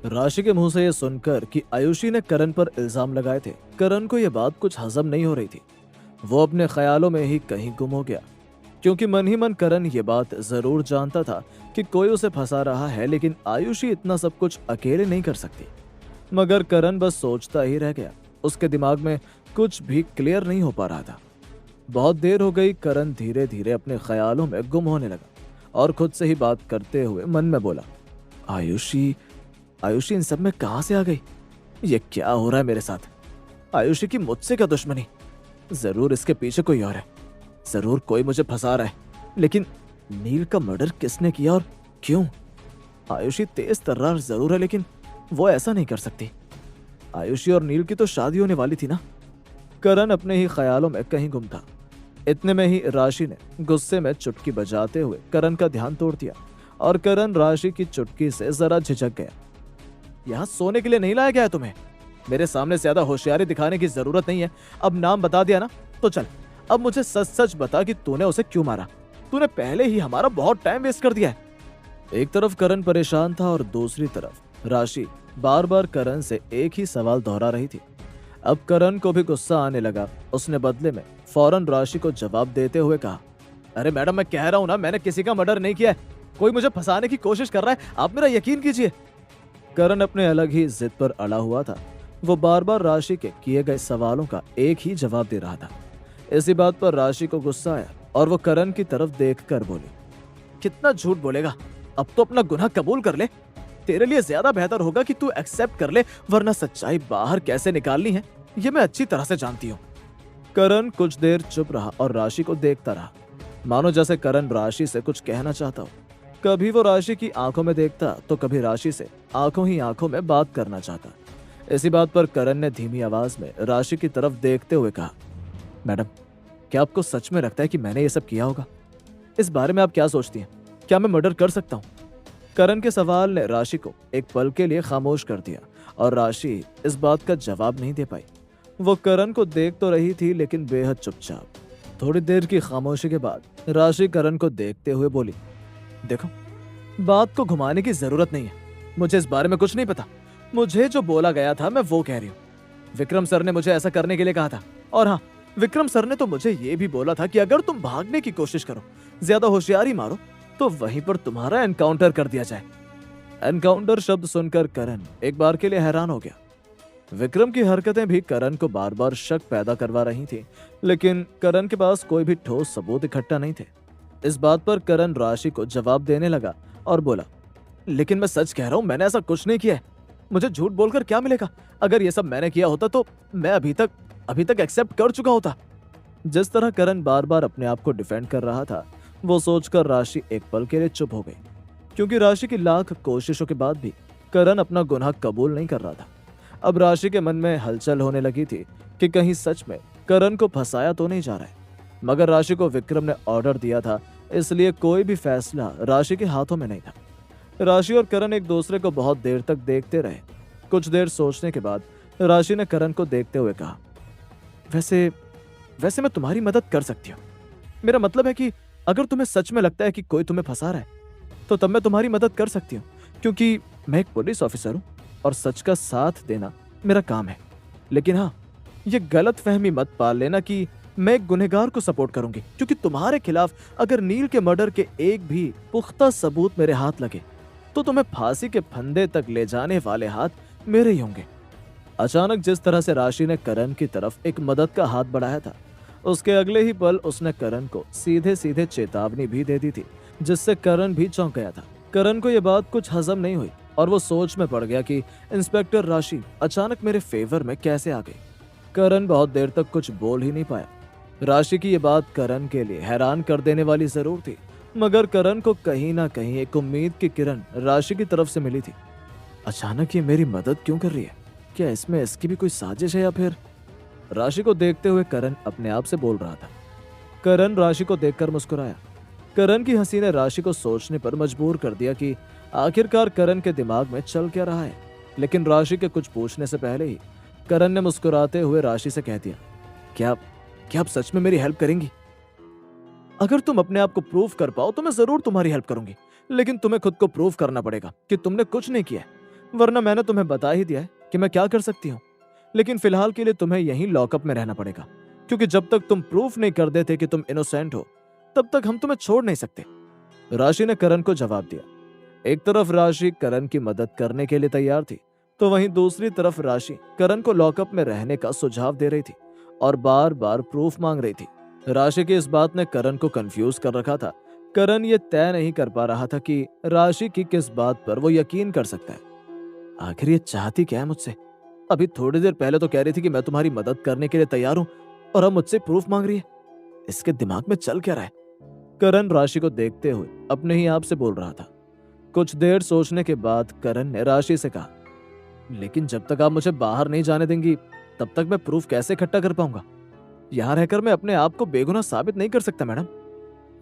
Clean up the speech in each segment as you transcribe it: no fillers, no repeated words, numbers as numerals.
राशि के मुंह से यह सुनकर कि आयुषी ने करण पर इल्जाम लगाए थे, करण को यह बात कुछ हजम नहीं हो रही थी। वो अपने ख्यालों में ही कहीं गुम हो गया, क्योंकि मन ही मन करण ये बात जरूर जानता था कि कोई उसे फंसा रहा है, लेकिन आयुषी इतना सब कुछ अकेले नहीं कर सकती। मगर करण बस सोचता ही रह गया, उसके दिमाग में कुछ भी क्लियर नहीं हो पा रहा था। बहुत देर हो गई, करण धीरे धीरे अपने ख्यालों में गुम होने लगा और खुद से ही बात करते हुए मन में बोला, आयुषी आयुषी इन सब में कहां से आ गई? ये क्या हो रहा है मेरे साथ? आयुषी की मुझसे क्या दुश्मनी? जरूर इसके पीछे कोई और है, जरूर कोई मुझे फंसा रहा है। लेकिन नील का मर्डर किसने किया और क्यों? आयुषी तेज तर्रार जरूर है, लेकिन वो ऐसा नहीं कर सकती। आयुषी और नील की तो शादी होने वाली थी ना। करण अपने ही ख्यालों में कहीं गुम था। इतने में ही राशि ने गुस्से में चुटकी बजाते हुए करण का ध्यान तोड़ दिया और करण राशि की चुटकी से जरा झिझक गया। यहाँ सोने के लिए नहीं लाया गया है तुम्हें? मेरे सामने ज्यादा होशियारी दिखाने की जरूरत नहीं है। अब नाम बता दिया ना, तो चल अब मुझे सच सच बता कि तूने उसे क्यों मारा। तूने पहले ही हमारा बहुत टाइम वेस्ट कर दिया है। एक तरफ करण परेशान था और दूसरी तरफ राशि बार बार करण से एक ही सवाल दोहरा रही थी। अब करण को भी गुस्सा आने लगा। उसने बदले में फौरन राशि को जवाब देते हुए कहा, अरे मैडम, मैं कह रहा हूं ना, मैंने किसी का मर्डर नहीं किया है। कोई मुझे फंसाने की कोशिश कर रहा है, आप मेरा यकीन कीजिए। करण अपने अलग ही जिद पर अड़ा हुआ था। वो बार बार राशि के किए गए सवालों का एक ही जवाब दे रहा था। इसी बात पर राशि को गुस्सा आया और वो करण की तरफ देखकर बोली, कितना झूठ बोलेगा? अब तो अपना गुनाह कबूल कर ले। तेरे लिए ज्यादा बेहतर होगा कि तू एक्सेप्ट कर ले, वरना सच्चाई बाहर कैसे निकालनी है ये मैं अच्छी तरह से जानती हूँ। करण कुछ देर चुप रहा और राशि को देखता रहा, मानो जैसे करण राशि से कुछ कहना चाहता हो। कभी वो राशि की आंखों में देखता तो कभी राशि से आंखों ही आंखों में बात करना चाहता। इसी बात पर करण ने धीमी आवाज में राशि की तरफ देखते हुए कहा, मैडम, क्या आपको सच में लगता है कि मैंने ये सब किया होगा? इस बारे में आप क्या सोचती हैं? क्या मैं मर्डर कर सकता हूँ? करण के सवाल ने राशि को एक पल के लिए खामोश कर दिया और राशि इस बात का जवाब नहीं दे पाई। वो करण को देख तो रही थी, लेकिन बेहद चुपचाप। थोड़ी देर की खामोशी के बाद राशि करण को देखते हुए बोली, देखो, बात को घुमाने की जरूरत नहीं है। मुझे इस बारे में कुछ नहीं पता। मुझे जो बोला गया था मैं वो कह रही हूँ। विक्रम सर ने मुझे ऐसा करने के लिए कहा था। और हाँ, विक्रम सर ने तो मुझे ये भी बोला था कि अगर तुम भागने की कोशिश करो, ज्यादा होशियारी मारो, तो वहीं पर तुम्हारा एनकाउंटर कर दिया जाए। एनकाउंटर शब्द सुनकर करण एक बार के लिए हैरान हो गया। विक्रम की हरकतें भी करण को बार बार शक पैदा करवा रही थी, लेकिन करण के पास कोई भी ठोस सबूत इकट्ठा नहीं थे। इस बात पर करण राशि को जवाब देने लगा और बोला, लेकिन मैं सच कह रहा हूं, मैंने ऐसा कुछ नहीं किया है। मुझे झूठ बोलकर क्या मिलेगा? अगर ये सब मैंने किया होता तो मैं अभी तक एक्सेप्ट कर चुका होता। जिस तरह करण बार बार अपने आप को डिफेंड कर रहा था, वो सोचकर राशि एक पल के लिए चुप हो गई, क्योंकि राशि की लाख कोशिशों के बाद भी करण अपना गुनाह कबूल नहीं कर रहा था। अब राशि के मन में हलचल होने लगी थी कि कहीं सच में करण को फंसाया तो नहीं जा रहा है। मगर राशि को विक्रम ने ऑर्डर दिया था, इसलिए कोई भी फैसला राशि के हाथों में नहीं था। राशि और करण एक दूसरे को बहुत देर तक देखते रहे। कुछ देर सोचने के बाद राशि ने करण को देखते हुए कहा, वैसे वैसे मैं तुम्हारी मदद कर सकती हूँ। मेरा मतलब है कि अगर तुम्हें सच में लगता है कि कोई तुम्हें फंसा रहा है, तो तब मैं तुम्हारी मदद कर सकती हूँ, क्योंकि मैं एक पुलिस ऑफिसर हूँ और सच का साथ देना मेरा काम है। लेकिन हाँ, ये गलत फहमी मत पाल लेना कि मैं एक गुनहगार को सपोर्ट करूंगी, क्योंकि तुम्हारे खिलाफ अगर नील के मर्डर के एक भी पुख्ता सबूत मेरे हाथ लगे, तो तुम्हें फांसी के फंदे तक ले जाने वाले हाथ मेरे ही होंगे। अचानक जिस तरह से राशि ने करण की तरफ एक मदद का हाथ बढ़ाया था, उसके अगले ही पल उसने करण को सीधे सीधे चेतावनी भी दे दी थी, जिससे करण भी चौंक गया था। करण को यह बात कुछ हजम नहीं हुई और वो सोच में पड़ गया कि इंस्पेक्टर राशि अचानक मेरे फेवर में कैसे आ गई। करण बहुत देर तक कुछ बोल ही नहीं पाया। राशि की ये बात करण के लिए हैरान कर देने वाली जरूर थी, मगर करण को कहीं ना कहीं एक उम्मीद की किरण राशि की तरफ से मिली थी। अचानक ये मेरी मदद क्यों कर रही है? क्या इसमें इसकी भी कोई साजिश है या फिर? राशि को देखते हुए करण अपने आप से बोल रहा था। करण राशि को देखकर मुस्कुराया। करण की हंसी ने राशि को सोचने पर मजबूर कर दिया कि आखिरकार करण के दिमाग में चल क्या रहा है। लेकिन राशि के कुछ पूछने से पहले ही करण ने मुस्कुराते हुए राशि से कह दिया, क्या आप सच में मेरी हेल्प करेंगी? अगर तुम अपने आप को प्रूव कर पाओ तो मैं जरूर तुम्हारी हेल्प करूंगी, लेकिन तुम्हें खुद को प्रूव करना पड़ेगा कि तुमने कुछ नहीं किया है। वरना मैंने तुम्हें बता ही दिया है कि मैं क्या कर सकती हूँ। लेकिन फिलहाल के लिए तुम्हें यहीं लॉकअप में रहना पड़ेगा, क्योंकि जब तक तुम प्रूफ नहीं कर देते कि तुम इनोसेंट हो, तब तक हम तुम्हें छोड़ नहीं सकते। राशि ने करण को जवाब दिया। एक तरफ राशि करण की मदद करने के लिए तैयार थी, तो वहीं दूसरी तरफ राशि करण को लॉकअप में रहने का सुझाव दे रही थी और बार बार प्रूफ मांग रही थी। राशि की इस बात ने करण को कंफ्यूज कर रखा था। करण ये तय नहीं कर पा रहा था कि राशि की किस बात पर वो यकीन कर सकता है। आखिर ये चाहती क्या है मुझसे? अभी थोड़ी देर पहले तो कह रही थी कि मैं तुम्हारी मदद करने के लिए तैयार हूं, और अब मुझसे प्रूफ मांग रही है। इसके दिमाग में चल क्या रहा है? करण राशि को देखते हुए अपने ही आप से बोल रहा था। कुछ देर सोचने के बाद करण ने राशि से कहा, लेकिन जब तक आप मुझे बाहर नहीं जाने देंगी, तब तक मैं प्रूफ कैसे इकट्ठा कर पाऊंगा? यहां रहकर मैं अपने आप को बेगुनाह साबित नहीं कर सकता मैडम।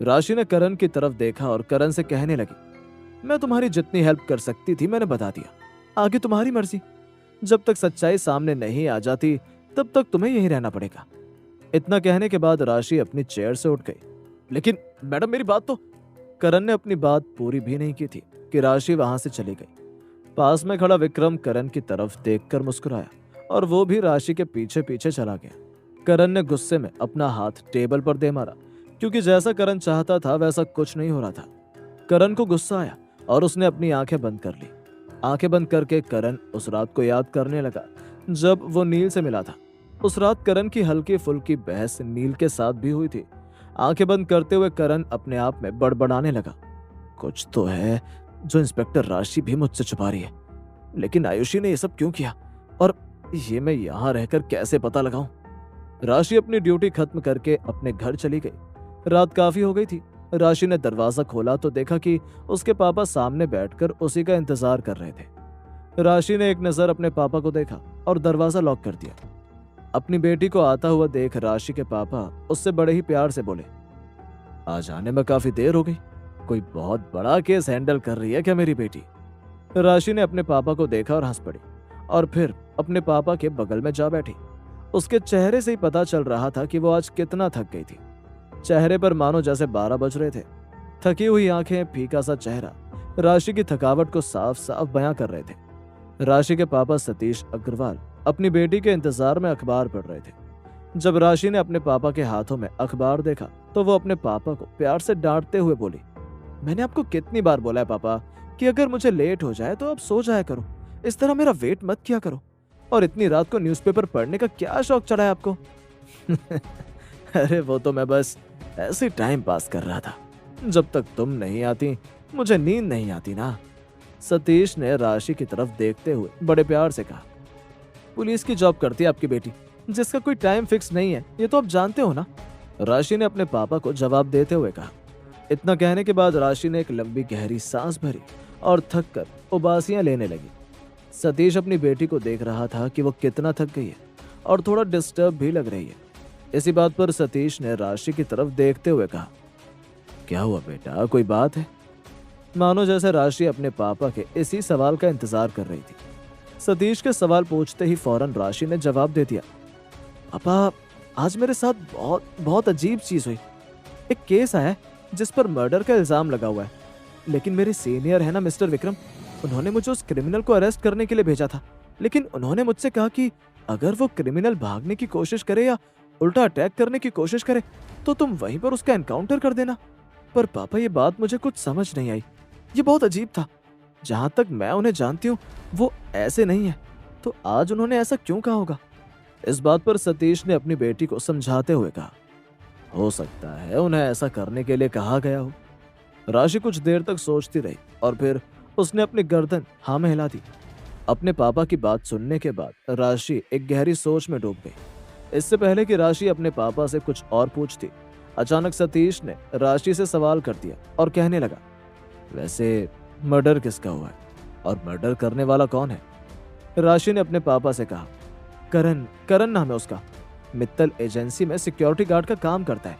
राशि ने करण की तरफ देखा और करण से कहने लगी, मैं तुम्हारी जितनी हेल्प कर सकती थी मैंने बता दिया, आगे तुम्हारी मर्जी। जब तक सच्चाई सामने नहीं आ जाती, तब तक तुम्हें यहीं रहना पड़ेगा। इतना कहने के बाद राशि अपनी चेयर से उठ गई। लेकिन मैडम मेरी बात तो। करण ने अपनी बात पूरी भी नहीं की थी कि राशि वहां से चली गई। पास में खड़ा विक्रम करण की तरफ देखकर मुस्कुराया और वो भी राशि के पीछे पीछे चला गया। करण ने गुस्से में अपना हाथ टेबल पर दे मारा, क्योंकि जैसा करण चाहता था वैसा कुछ नहीं हो रहा था। करण को गुस्सा आया और उसने अपनी आंखें बंद कर ली। आंखें बंद करके करण उस रात को याद करने लगा जब वो नील से मिला था। उस रात करण की हल्की फुल्की बहस नील के साथ भी हुई थी। आंखें बंद करते हुए करण अपने आप में बड़बड़ाने लगा, कुछ तो है जो इंस्पेक्टर राशि भी मुझसे छुपा रही है। लेकिन आयुषी ने ये सब क्यों किया, और ये मैं यहाँ रहकर कैसे पता लगाऊं? राशि अपनी ड्यूटी खत्म करके अपने घर चली गई। रात काफी हो गई थी। राशि ने दरवाजा खोला तो देखा कि उसके पापा सामने बैठकर उसी का इंतजार कर रहे थे। राशि ने एक नजर अपने पापा को देखा और दरवाजा लॉक कर दिया। अपनी बेटी को आता हुआ देख राशि के पापा उससे बड़े ही प्यार से बोले, आज आने में काफी देर हो गई, कोई बहुत बड़ा केस हैंडल कर रही है क्या मेरी बेटी? राशि ने अपने पापा को देखा और हंस पड़ी और फिर अपने पापा के बगल में जा बैठी। उसके चेहरे से ही पता चल रहा था कि वो आज कितना थक गई थी। चेहरे पर मानो जैसे 12 बज रहे थे। थकी हुई आंखें, फीका सा चेहरा राशि की थकावट को साफ साफ बयां कर रहे थे। राशि के पापा सतीश अग्रवाल अपनी बेटी के इंतजार में अखबार पढ़ रहे थे। जब राशि ने अपने पापा के हाथों में अखबार देखा तो वो अपने पापा को प्यार से डांटते हुए बोली, मैंने आपको कितनी बार बोला है पापा कि अगर मुझे लेट हो जाए तो आप सो जाया करो, इस तरह मेरा वेट मत किया करो। और इतनी रात को न्यूज़पेपर पढ़ने का क्या शौक चढ़ा है आपको? अरे वो तो मैं बस ऐसे टाइम पास कर रहा था। जब तक तुम नहीं आती मुझे नींद नहीं आती ना। सतीश ने राशि की तरफ देखते हुए बड़े प्यार से कहा, पुलिस की जॉब करती है आपकी बेटी, जिसका कोई टाइम फिक्स नहीं है, ये तो आप जानते हो ना। राशि ने अपने पापा को जवाब देते हुए कहा। इतना कहने के बाद राशि ने एक लंबी गहरी सांस भरी और थक कर उबासियां लेने लगी। सतीश अपनी बेटी को देख रहा था कि वो कितना थक गई है और थोड़ा डिस्टर्ब भी लग रही है। इसी बात पर सतीश ने राशि की तरफ देखते हुए कहा, क्या हुआ बेटा, कोई बात है? मानो जैसे राशि अपने पापा के इसी सवाल का इंतजार कर रही थी। सतीश के सवाल पूछते ही फौरन राशि ने जवाब दे दिया, पापा आज मेरे साथ बहुत बहुत अजीब चीज हुई। एक केस आया जिस पर मर्डर का इल्जाम लगा हुआ है, लेकिन मेरे सीनियर है ना मिस्टर विक्रम, उन्होंने मुझे उस क्रिमिनल को अरेस्ट करने के लिए भेजा था। लेकिन उन्होंने मुझसे कहा कि अगर वो क्रिमिनल भागने की कोशिश करे या उल्टा अटैक करने की कोशिश करे तो तुम वहीं पर उसका एनकाउंटर कर देना। पर पापा ये बात मुझे कुछ समझ नहीं आई, ये बहुत अजीब था। जहां तक मैं उन्हें जानती हूँ वो ऐसे नहीं है, तो आज उन्होंने ऐसा क्यों कहा होगा? इस बात पर सतीश ने अपनी बेटी को समझाते हुए कहा, हो सकता है उन्हें ऐसा करने के लिए कहा गया हो। राशि कुछ देर तक सोचती रही और फिर उसने अपनी गर्दन हाँ में हिला दी। अपने पापा की बात सुनने के बाद राशि एक गहरी सोच में डूब गई। इससे पहले कि राशि अपने पापा से कुछ और पूछती, अचानक सतीश ने राशि से सवाल कर दिया और कहने लगा, वैसे मर्डर किसका हुआ है और मर्डर करने वाला कौन है? राशि ने अपने पापा से कहा, करण नाम है उसका, मित्तल एजेंसी में सिक्योरिटी गार्ड का काम करता है।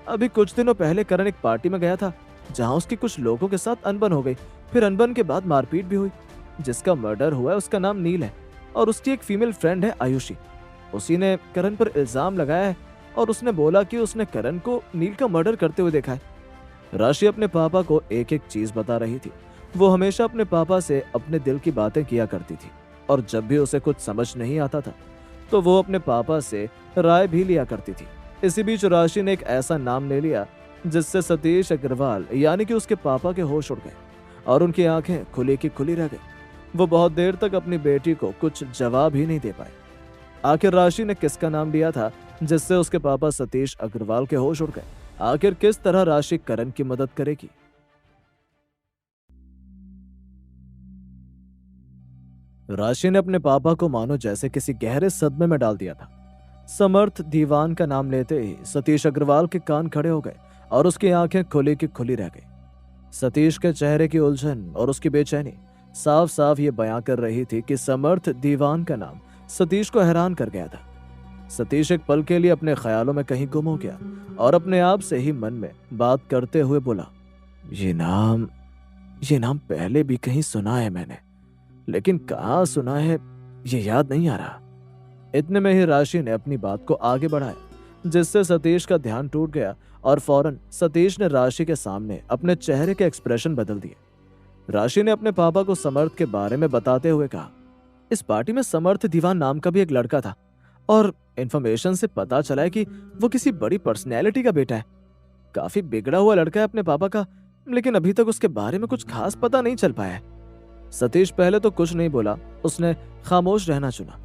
अभी कुछ दिनों पहले करण एक पार्टी में गया था जहां उसकी कुछ लोगों के साथ अनबन हो गई, फिर अनबन के बाद मारपीट भी हुई। जिसका मर्डर हुआ है उसका नाम नील है और उसकी एक फीमेल फ्रेंड है आयुषी। उसी ने करण पर इल्जाम लगाया है और उसने बोला कि उसने करण को नील का मर्डर करते हुए देखा है। राशि अपने पापा को एक एक चीज बता रही थी वो हमेशा अपने पापा से अपने दिल की बातें किया करती थी और जब भी उसे कुछ समझ नहीं आता था तो वो अपने पापा से राय भी लिया करती थी। इसी बीच राशि ने एक ऐसा नाम ले लिया जिससे सतीश अग्रवाल यानी कि उसके पापा के होश उड़ गए और उनकी आंखें खुली की खुली रह गई। वो बहुत देर तक अपनी बेटी को कुछ जवाब ही नहीं दे पाए। आखिर राशि ने किसका नाम लिया था जिससे उसके पापा सतीश अग्रवाल के होश उड़ गए? आखिर किस तरह राशि करण की मदद करेगी? राशि ने अपने पापा को मानो जैसे किसी गहरे सदमे में डाल दिया था। समर्थ दीवान का नाम लेते ही सतीश अग्रवाल के कान खड़े हो गए और उसकी आंखें खुली की खुली रह गई। सतीश के चेहरे की उलझन और उसकी बेचैनी साफ साफ ये बयां कर रही थी कि समर्थ दीवान का नाम सतीश को हैरान कर गया था। सतीश एक पल के लिए अपने ख्यालों में कहीं गुम हो गया और अपने आप से ही मन में बात करते हुए बोला, ये नाम पहले भी कहीं सुना है मैंने, लेकिन कहाँ सुना है ये याद नहीं आ रहा। इतने में ही राशि ने अपनी बात को आगे बढ़ाया जिससे सतीश का ध्यान टूट गया और फौरन सतीश ने राशि के सामने अपने चेहरे के एक्सप्रेशन बदल दिए। राशि ने अपने पापा को समर्थ के बारे में बताते हुए कहा, इस पार्टी में समर्थ दीवान नाम का भी एक लड़का था और इन्फॉर्मेशन से पता चला है कि वो किसी बड़ी पर्सनैलिटी का बेटा है। काफी बिगड़ा हुआ लड़का है अपने पापा का, लेकिन अभी तक उसके बारे में कुछ खास पता नहीं चल पाया है। सतीश पहले तो कुछ नहीं बोला, उसने खामोश रहना चुना।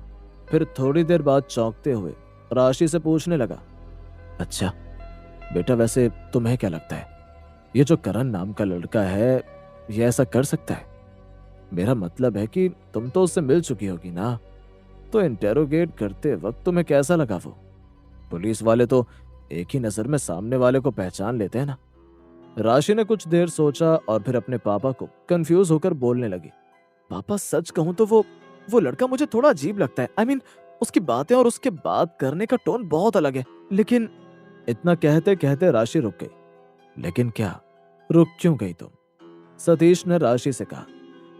फिर थोड़ी देर बाद चौंकते हुए राशि से पूछने लगा, अच्छा बेटा, वैसे तुम्हें क्या लगता है ये जो करण नाम का लड़का है ये ऐसा कर सकता है? मेरा मतलब है कि तुम तो उससे मिल चुकी होगी ना, तो इंटेरोगेट करते वक्त तुम्हें कैसा लगा? वो पुलिस वाले तो एक ही नजर में सामने वाले को पहचान लेते हैं ना। राशि ने कुछ देर सोचा और फिर अपने पापा को कंफ्यूज होकर बोलने लगी, पापा सच कहूं तो वो लड़का मुझे थोड़ा अजीब लगता है। I mean, उसकी बातें और उसके बात करने का टोन बहुत अलग है। लेकिन इतना कहते कहते राशि रुक गई। लेकिन क्या? रुक क्यों गई तुम? सतीश ने राशि से कहा।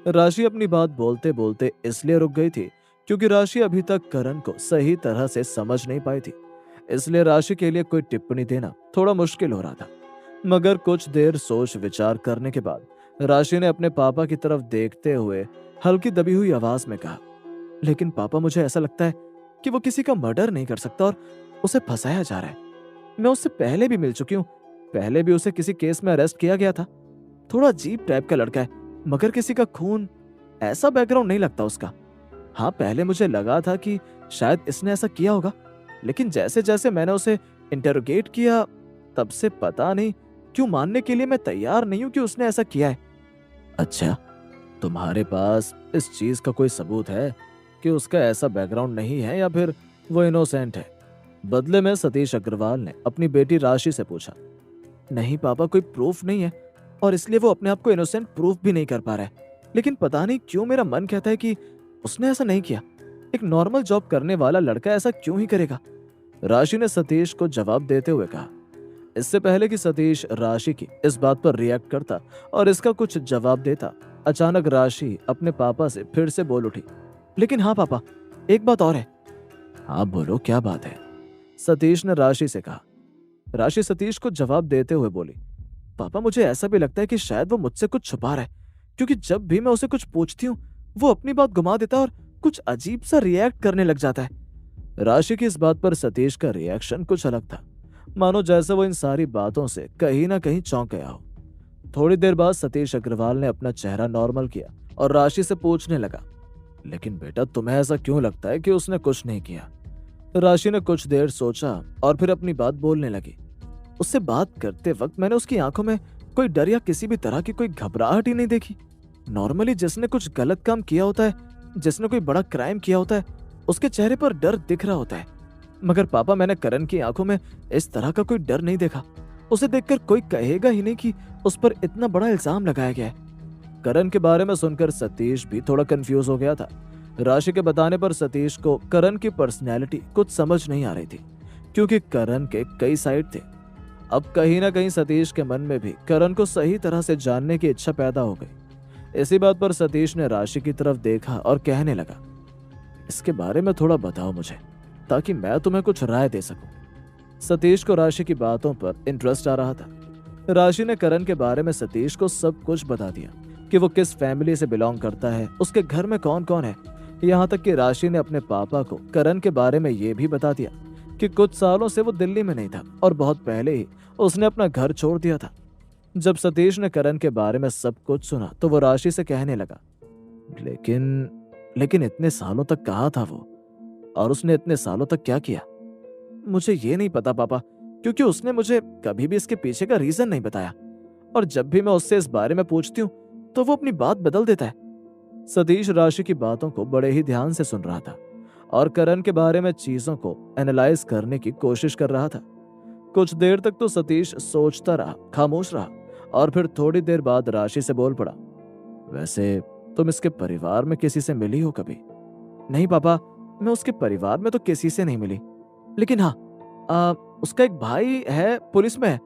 राशि अपनी बात बोलते बोलते इसलिए रुक गई थी क्योंकि राशि अभी तक करण को सही तरह से समझ नहीं पाई थी, इसलिए राशि के लिए कोई टिप्पणी देना थोड़ा मुश्किल हो रहा था। मगर कुछ देर सोच विचार करने के बाद राशि ने अपने पापा की तरफ देखते हुए हल्की दबी हुई आवाज में कहा, लेकिन पापा मुझे ऐसा लगता है कि वो किसी का मर्डर नहीं कर सकता और उसे फंसाया जा रहा है। मैं उससे पहले भी मिल चुकी हूँ, पहले भी उसे किसी केस में अरेस्ट किया गया था। थोड़ा अजीब टाइप का लड़का है, मगर किसी का खून, ऐसा बैकग्राउंड नहीं लगता उसका। हाँ, पहले मुझे लगा था कि शायद इसने ऐसा किया होगा, लेकिन जैसे जैसे मैंने उसे इंटेरोगेट किया तब से पता नहीं क्यों मानने के लिए मैं तैयार नहीं हूं कि उसने ऐसा किया है। अच्छा, तुम्हारे पास इस चीज का कोई सबूत है कि उसका ऐसा बैकग्राउंड नहीं है या फिर वो इनोसेंट है? बदले में सतीश अग्रवाल ने अपनी बेटी राशि से पूछा। नहीं पापा, कोई प्रूफ नहीं है और इसलिए वो अपने आप को इनोसेंट प्रूफ भी नहीं कर पा रहा है। लेकिन पता नहीं क्यों मेरा मन कहता है कि उसने ऐसा नहीं किया। एक नॉर्मल जॉब करने वाला लड़का ऐसा क्यों ही करेगा? राशि ने सतीश को जवाब देते हुए कहा। इससे पहले कि सतीश राशि की इस बात पर रिएक्ट करता और इसका कुछ जवाब देता, अचानक राशि अपने पापा से फिर से बोल उठी, लेकिन हाँ पापा, एक बात और है। हाँ बोलो, क्या बात है? सतीश ने राशि से कहा। राशि सतीश को जवाब देते हुए बोली, पापा मुझे ऐसा भी लगता है कि शायद वो मुझसे कुछ छुपा रहा है, क्योंकि जब भी मैं उसे कुछ पूछती हूँ वो अपनी बात घुमा देता है और कुछ अजीब सा रिएक्ट करने लग जाता है। राशि की इस बात पर सतीश का रिएक्शन कुछ अलग था, मानो जैसे वो इन सारी बातों से कहीं ना कहीं चौंक गया हो। थोड़ी देर बाद सतीश अग्रवाल ने अपना चेहरा नॉर्मल किया और राशि से पूछने लगा, लेकिन बेटा तुम्हें ऐसा क्यों लगता है कि उसने कुछ नहीं किया? राशि ने कुछ देर सोचा और फिर अपनी बात बोलने लगी। उससे बात करते वक्त मैंने उसकी आंखों में कोई डर या किसी भी तरह की कोई घबराहट ही नहीं देखी। नॉर्मली जिसने कुछ गलत काम किया होता है, जिसने कोई बड़ा क्राइम किया होता है, उसके चेहरे पर डर दिख रहा होता है। मगर पापा, मैंने करण की आंखों में इस तरह का कोई डर नहीं देखा। उसे देखकर कोई कहेगा ही नहीं कि उस पर इतना बड़ा इल्जाम लगाया गया है। करण के बारे में सुनकर सतीश भी थोड़ा कंफ्यूज हो गया था। राशि के बताने पर सतीश को करण की पर्सनैलिटी कुछ समझ नहीं आ रही थी, क्योंकि करण के कई साइड थे। अब कहीं ना कहीं सतीश के मन में भी करण को सही तरह से जानने की इच्छा पैदा हो गई। इसी बात पर सतीश ने राशि की तरफ देखा और कहने लगा, इसके बारे में थोड़ा बताओ मुझे, ताकि मैं तुम्हें कुछ राय दे सकूं। सतीश को राशि की बातों पर इंटरेस्ट आ रहा था। राशि ने करण के बारे में सतीश को सब कुछ बता दिया। कि वो किस फैमिली से बिलोंग करता है, उसके घर में कौन कौन है। यहाँ तक कि राशि ने अपने पापा को करण के बारे में ये भी बता दिया कि कुछ सालों से वो दिल्ली में नहीं था और बहुत पहले ही उसने अपना घर छोड़ दिया था। जब सतीश ने करण के बारे में सब कुछ सुना तो वो राशि से कहने लगा, लेकिन लेकिन इतने सालों तक कहाँ था वो, और उसने इतने सालों तक क्या किया? मुझे ये नहीं पता पापा, क्योंकि उसने मुझे कभी भी इसके पीछे का रीजन नहीं बताया, और जब भी मैं उससे इस बारे में पूछती हूँ तो वो अपनी बात बदल देता है। सतीश राशि की बातों को बड़े ही ध्यान से सुन रहा था और करण के बारे में चीजों को एनालाइज करने की कोशिश कर रहा था। कुछ देर तक तो सतीश सोचता रहा, खामोश रहा, और फिर थोड़ी देर बाद राशि से बोल पड़ा, वैसे तुम इसके परिवार में किसी से मिली हो कभी? नहीं पापा, मैं उसके परिवार में तो किसी से नहीं मिली, लेकिन हाँ, उसका एक भाई है, पुलिस में है,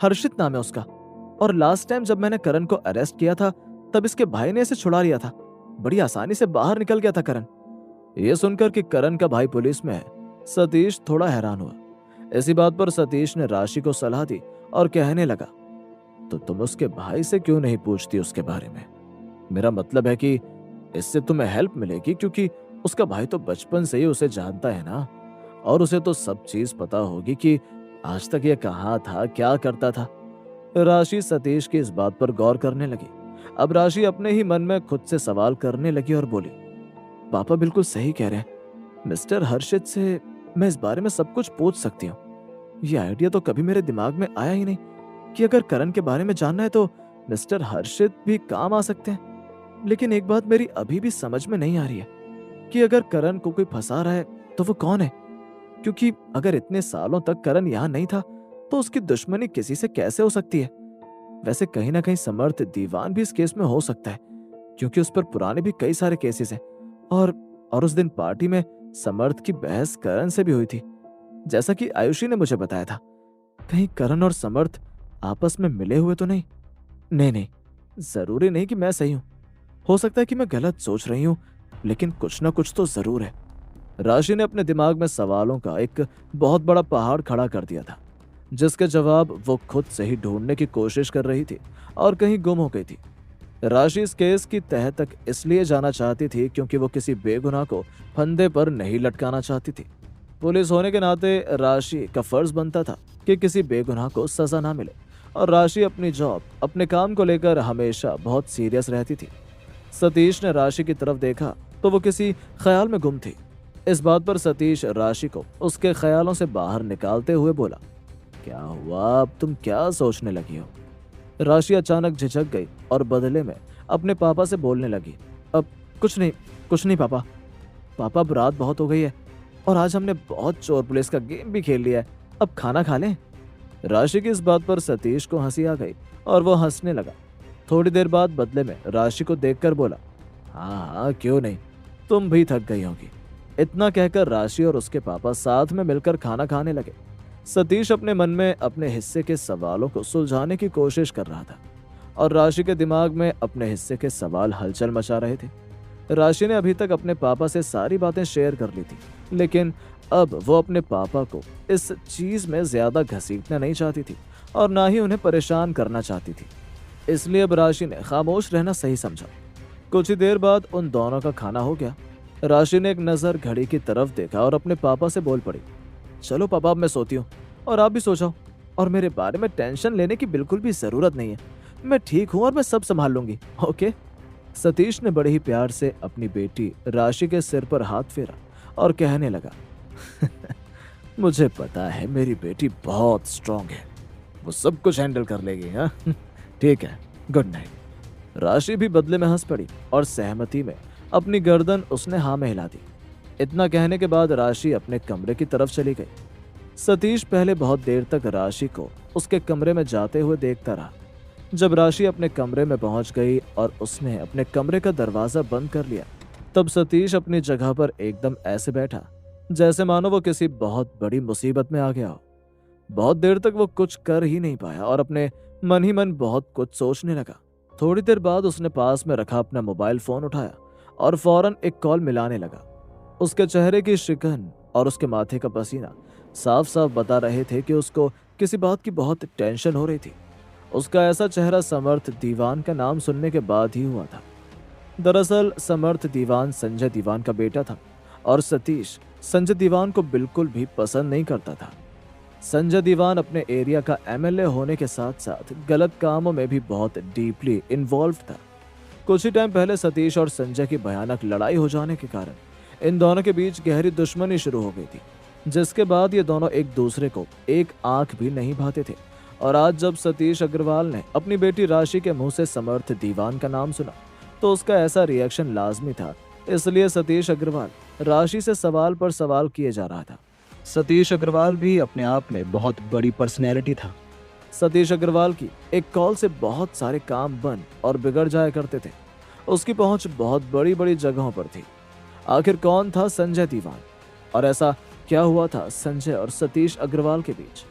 हर्षित नाम है उसका, और लास्ट टाइम जब मैंने करण को अरेस्ट किया था तब इसके भाई ने इसे छुड़ा लिया था। बड़ी आसानी से बाहर निकल गया था करण। यह सुनकर कि करण का भाई पुलिस में है, सतीश थोड़ा हैरान हुआ। इसी बात पर सतीश ने राशि को सलाह दी और कहने लगा, तो तुम उसके भाई से क्यों नहीं पूछती उसके बारे में? मेरा मतलब है कि इससे तुम्हें हेल्प मिलेगी, क्योंकि उसका भाई तो बचपन से ही उसे जानता है ना, और उसे तो सब चीज पता होगी कि आज तक ये कहाँ था, क्या करता था। राशि सतीश की इस बात पर गौर करने लगी। अब राशि अपने ही मन में खुद से सवाल करने लगी और बोली, पापा बिल्कुल सही कह रहे हैं, मिस्टर हर्षित से मैं इस बारे में सब कुछ पूछ सकती हूँ। ये आइडिया तो कभी मेरे दिमाग में आया ही नहीं कि अगर करण के बारे में जानना है तो मिस्टर हर्षित भी काम आ सकते हैं। लेकिन एक बात मेरी अभी भी समझ में नहीं आ रही है कि अगर करण को कोई फंसा रहा है तो वो कौन है, क्योंकि अगर इतने सालों तक करण यहाँ नहीं था तो उसकी दुश्मनी किसी से कैसे हो सकती है। वैसे कहीं ना कहीं समर्थ दीवान भी इस केस में हो सकता है, क्योंकि उस पर पुराने भी कई सारे केसेस हैं, और उस दिन पार्टी में समर्थ की बहस करण से भी हुई थी, जैसा कि आयुषी ने मुझे बताया था। कहीं करण और समर्थ आपस में मिले हुए तो नहीं? नहीं, जरूरी नहीं कि मैं सही हूं, हो सकता है कि मैं गलत सोच रही हूं, लेकिन कुछ ना कुछ तो जरूर है। राशि ने अपने दिमाग में सवालों का एक बहुत बड़ा पहाड़ खड़ा कर दिया था, जिसके जवाब वो खुद से ही ढूंढने की कोशिश कर रही थी और कहीं गुम हो गई थी। राशि इस केस की तह तक इसलिए जाना चाहती थी क्योंकि वो किसी बेगुनाह को फंदे पर नहीं लटकाना चाहती थी। पुलिस होने के नाते राशि का फर्ज बनता था कि किसी बेगुनाह को सजा ना मिले, और राशि अपनी जॉब, अपने काम को लेकर हमेशा बहुत सीरियस रहती थी। सतीश ने राशि की तरफ देखा तो वो किसी ख्याल में गुम थी। इस बात पर सतीश राशि को उसके ख्यालों से बाहर निकालते हुए बोला, क्या हुआ, अब तुम क्या सोचने लगी हो? राशि अचानक झिझक गई और बदले में अपने पापा से बोलने लगी, अब कुछ नहीं पापा। पापा, अब रात बहुत हो गई है और आज हमने बहुत चोर पुलिस का गेम भी खेल लिया है, अब खाना खा लें। राशि की इस बात पर सतीश को हंसी आ गई और वो हंसने लगा। थोड़ी देर बाद बदले में राशि को देखकर बोला, हाँ क्यों नहीं, तुम भी थक गई होगी। इतना कहकर राशि और उसके पापा साथ में मिलकर खाना खाने लगे। सतीश अपने मन में अपने हिस्से के सवालों को सुलझाने की कोशिश कर रहा था और राशि के दिमाग में अपने हिस्से के सवाल हलचल मचा रहे थे। राशि ने अभी तक अपने पापा से सारी बातें शेयर कर ली थी, लेकिन अब वो अपने पापा को इस चीज में ज्यादा घसीटना नहीं चाहती थी और ना ही उन्हें परेशान करना चाहती थी। इसलिए अब राशि ने खामोश रहना सही समझा। कुछ ही देर बाद उन दोनों का खाना हो गया। राशि ने एक नजर घड़ी की तरफ देखा और अपने पापा से बोल पड़ी, चलो पापा, अब मैं सोती हूँ और आप भी सो जाओ, और मेरे बारे में टेंशन लेने की बिल्कुल भी जरूरत नहीं है, मैं ठीक हूँ और मैं सब संभाल लूंगी, ओके। सतीश ने बड़े ही प्यार से अपनी बेटी राशि के सिर पर हाथ फेरा और कहने लगा, मुझे पता है मेरी बेटी बहुत स्ट्रांग है, वो सब कुछ हैंडल कर लेगी। हाँ ठीक है, गुड नाइट। राशि भी बदले में हंस पड़ी और सहमति में अपनी गर्दन उसने हाँ में हिला दी। इतना कहने के बाद राशि अपने कमरे की तरफ चली गई। सतीश पहले बहुत देर तक राशि को उसके कमरे में जाते हुए देखता रहा। जब राशि अपने कमरे में पहुंच गई और उसने अपने कमरे का दरवाजा बंद कर लिया, तब सतीश अपनी जगह पर एकदम ऐसे बैठा जैसे मानो वो किसी बहुत बड़ी मुसीबत में आ गया हो। बहुत देर तक वो कुछ कर ही नहीं पाया और अपने मन ही मन बहुत कुछ सोचने लगा। थोड़ी देर बाद उसने पास में रखा अपना मोबाइल फोन उठाया और फौरन एक कॉल मिलाने लगा। उसके चेहरे की शिकन और उसके माथे का पसीना साफ साफ बता रहे थे कि उसको किसी बात की बहुत टेंशन हो रही थी उसका ऐसा चेहरा समर्थ दीवान का नाम सुनने के बाद ही हुआ था। दरअसल समर्थ दीवान संजय दीवान का बेटा था और सतीश संजय दीवान को बिल्कुल भी पसंद नहीं करता था। संजय दीवान अपने एरिया का एमएलए होने के साथ साथ गलत कामों में भी बहुत डीपली इन्वॉल्व था। कुछ ही टाइम पहले सतीश और संजय की भयानक लड़ाई हो जाने के कारण इन दोनों के बीच गहरी दुश्मनी शुरू हो गई थी, जिसके बाद ये दोनों एक दूसरे को एक आंख भी नहीं भाते थे। और आज जब सतीश अग्रवाल ने अपनी बेटी राशि के मुंह से समर्थ दीवान का नाम सुना तो उसका ऐसा रिएक्शन लाजमी था। इसलिए सतीश अग्रवाल राशि से सवाल पर सवाल किए जा रहा था। सतीश अग्रवाल भी अपने आप में बहुत बड़ी पर्सनैलिटी था। सतीश अग्रवाल की एक कॉल से बहुत सारे काम बन और बिगड़ जाया करते थे। उसकी पहुंच बहुत बड़ी बड़ी जगहों पर थी। आखिर कौन था संजय दीवान, और ऐसा क्या हुआ था संजय और सतीश अग्रवाल के बीच?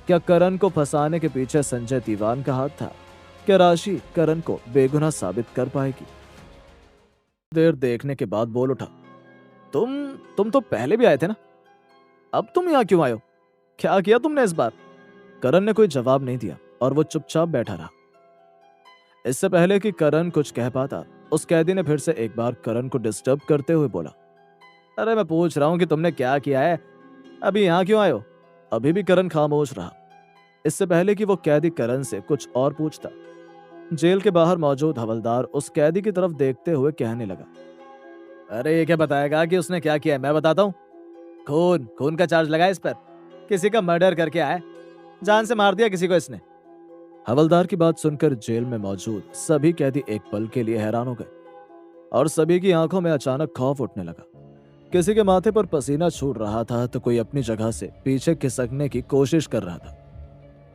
क्या करण को फंसाने के पीछे संजय दीवान का हाथ था? क्या राशि करण को बेगुनाह साबित कर पाएगी? देर देखने के बाद बोल उठा, तुम तो पहले भी आए थे ना, अब तुम यहाँ क्यों आए हो? क्या किया तुमने इस बार? करण ने कोई जवाब नहीं दिया और वो चुपचाप बैठा रहा। इससे पहले कि करण कुछ कह पाता, उस कैदी ने फिर से एक बार करण को डिस्टर्ब करते हुए बोला, अरे मैं पूछ रहा हूं कि तुमने क्या किया है, अभी यहाँ क्यों आए हो? अभी भी करण खामोश रहा। इससे पहले कि वो कैदी करण से कुछ और पूछता, जेल के बाहर मौजूद हवलदार उस कैदी की तरफ देखते हुए कहने लगा, अरे ये क्या बताएगा कि उसने क्या किया है? मैं बताता हूँ। खून का चार्ज लगा इस पर। किसी का मर्डर करके आया, जान से मार दिया किसी को इसने। हवलदार की बात सुनकर जेल में मौजूद सभी कैदी एक पल के लिए हैरान हो गए और सभी की आंखों में अचानक खौफ उठने लगा। किसी के माथे पर पसीना छूट रहा था तो कोई अपनी जगह से पीछे खिसकने की कोशिश कर रहा था,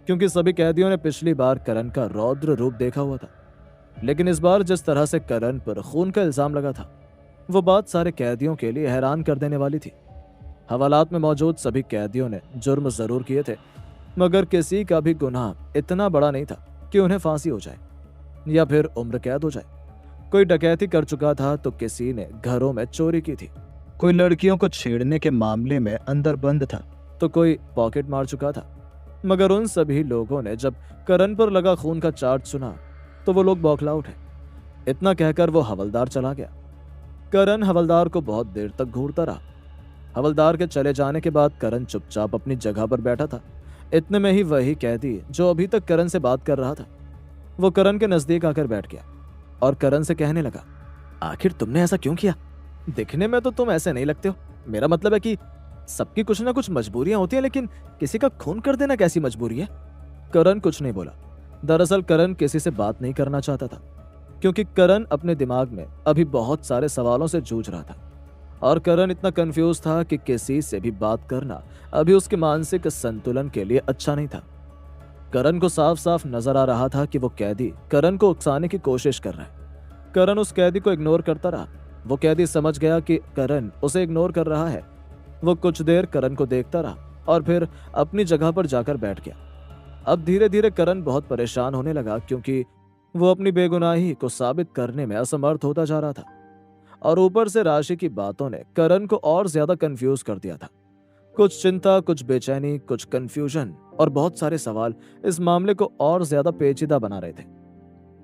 क्योंकि सभी कैदियों ने पिछली बार करण का रौद्र रूप देखा हुआ था। लेकिन इस बार जिस तरह से करण पर खून का इल्जाम लगा था, वो बात सारे कैदियों के लिए हैरान कर देने वाली थी। हवालात में मौजूद सभी कैदियों ने जुर्म जरूर किए थे, मगर किसी का भी गुनाह इतना बड़ा नहीं था कि उन्हें फांसी हो जाए या फिर उम्र कैद हो जाए। कोई डकैती कर चुका था तो किसी ने घरों में चोरी की थी, कोई लड़कियों को छेड़ने के मामले में अंदर बंद था, तो कोई पॉकेट मार चुका था। मगर उन सभी लोगों ने जब करण पर लगा खून का चार्ज सुना तो वो लोग बौखला उठे। इतना कहकर वो हवलदार चला गया। करण हवलदार को बहुत देर तक घूरता रहा। हवलदार के चले जाने के बाद करण चुपचाप अपनी जगह पर बैठा था। इतने में ही वही कैदी जो अभी तक करण से बात कर रहा था, वो करण के नजदीक आकर बैठ गया और करण से कहने लगा, आखिर तुमने ऐसा क्यों किया? दिखने में तो तुम ऐसे नहीं लगते हो। मेरा मतलब है कि सबकी कुछ ना कुछ मजबूरियां होती हैं, लेकिन किसी का खून कर देना कैसी मजबूरी है? करण कुछ नहीं बोला। दरअसल करण किसी से बात नहीं करना चाहता था, क्योंकि करण अपने दिमाग में अभी बहुत सारे सवालों से जूझ रहा था और करण इतना कंफ्यूज था कि किसी से भी बात करना अभी उसके मानसिक संतुलन के लिए अच्छा नहीं था। करण को साफ साफ नजर आ रहा था कि वो कैदी करण को उकसाने की कोशिश कर रहा है। करण उस कैदी को इग्नोर करता रहा। वो कैदी समझ गया कि करण उसे इग्नोर कर रहा है। वो कुछ देर करण को देखता रहा और फिर अपनी जगह पर जाकर बैठ गया। अब धीरे धीरे करण बहुत परेशान होने लगा, क्योंकि वो अपनी बेगुनाही को साबित करने में असमर्थ होता जा रहा था और ऊपर से राशि की बातों ने करण को और ज्यादा कंफ्यूज कर दिया था। कुछ चिंता, कुछ बेचैनी, कुछ कंफ्यूजन और बहुत सारे सवाल इस मामले को और ज्यादा पेचीदा बना रहे थे।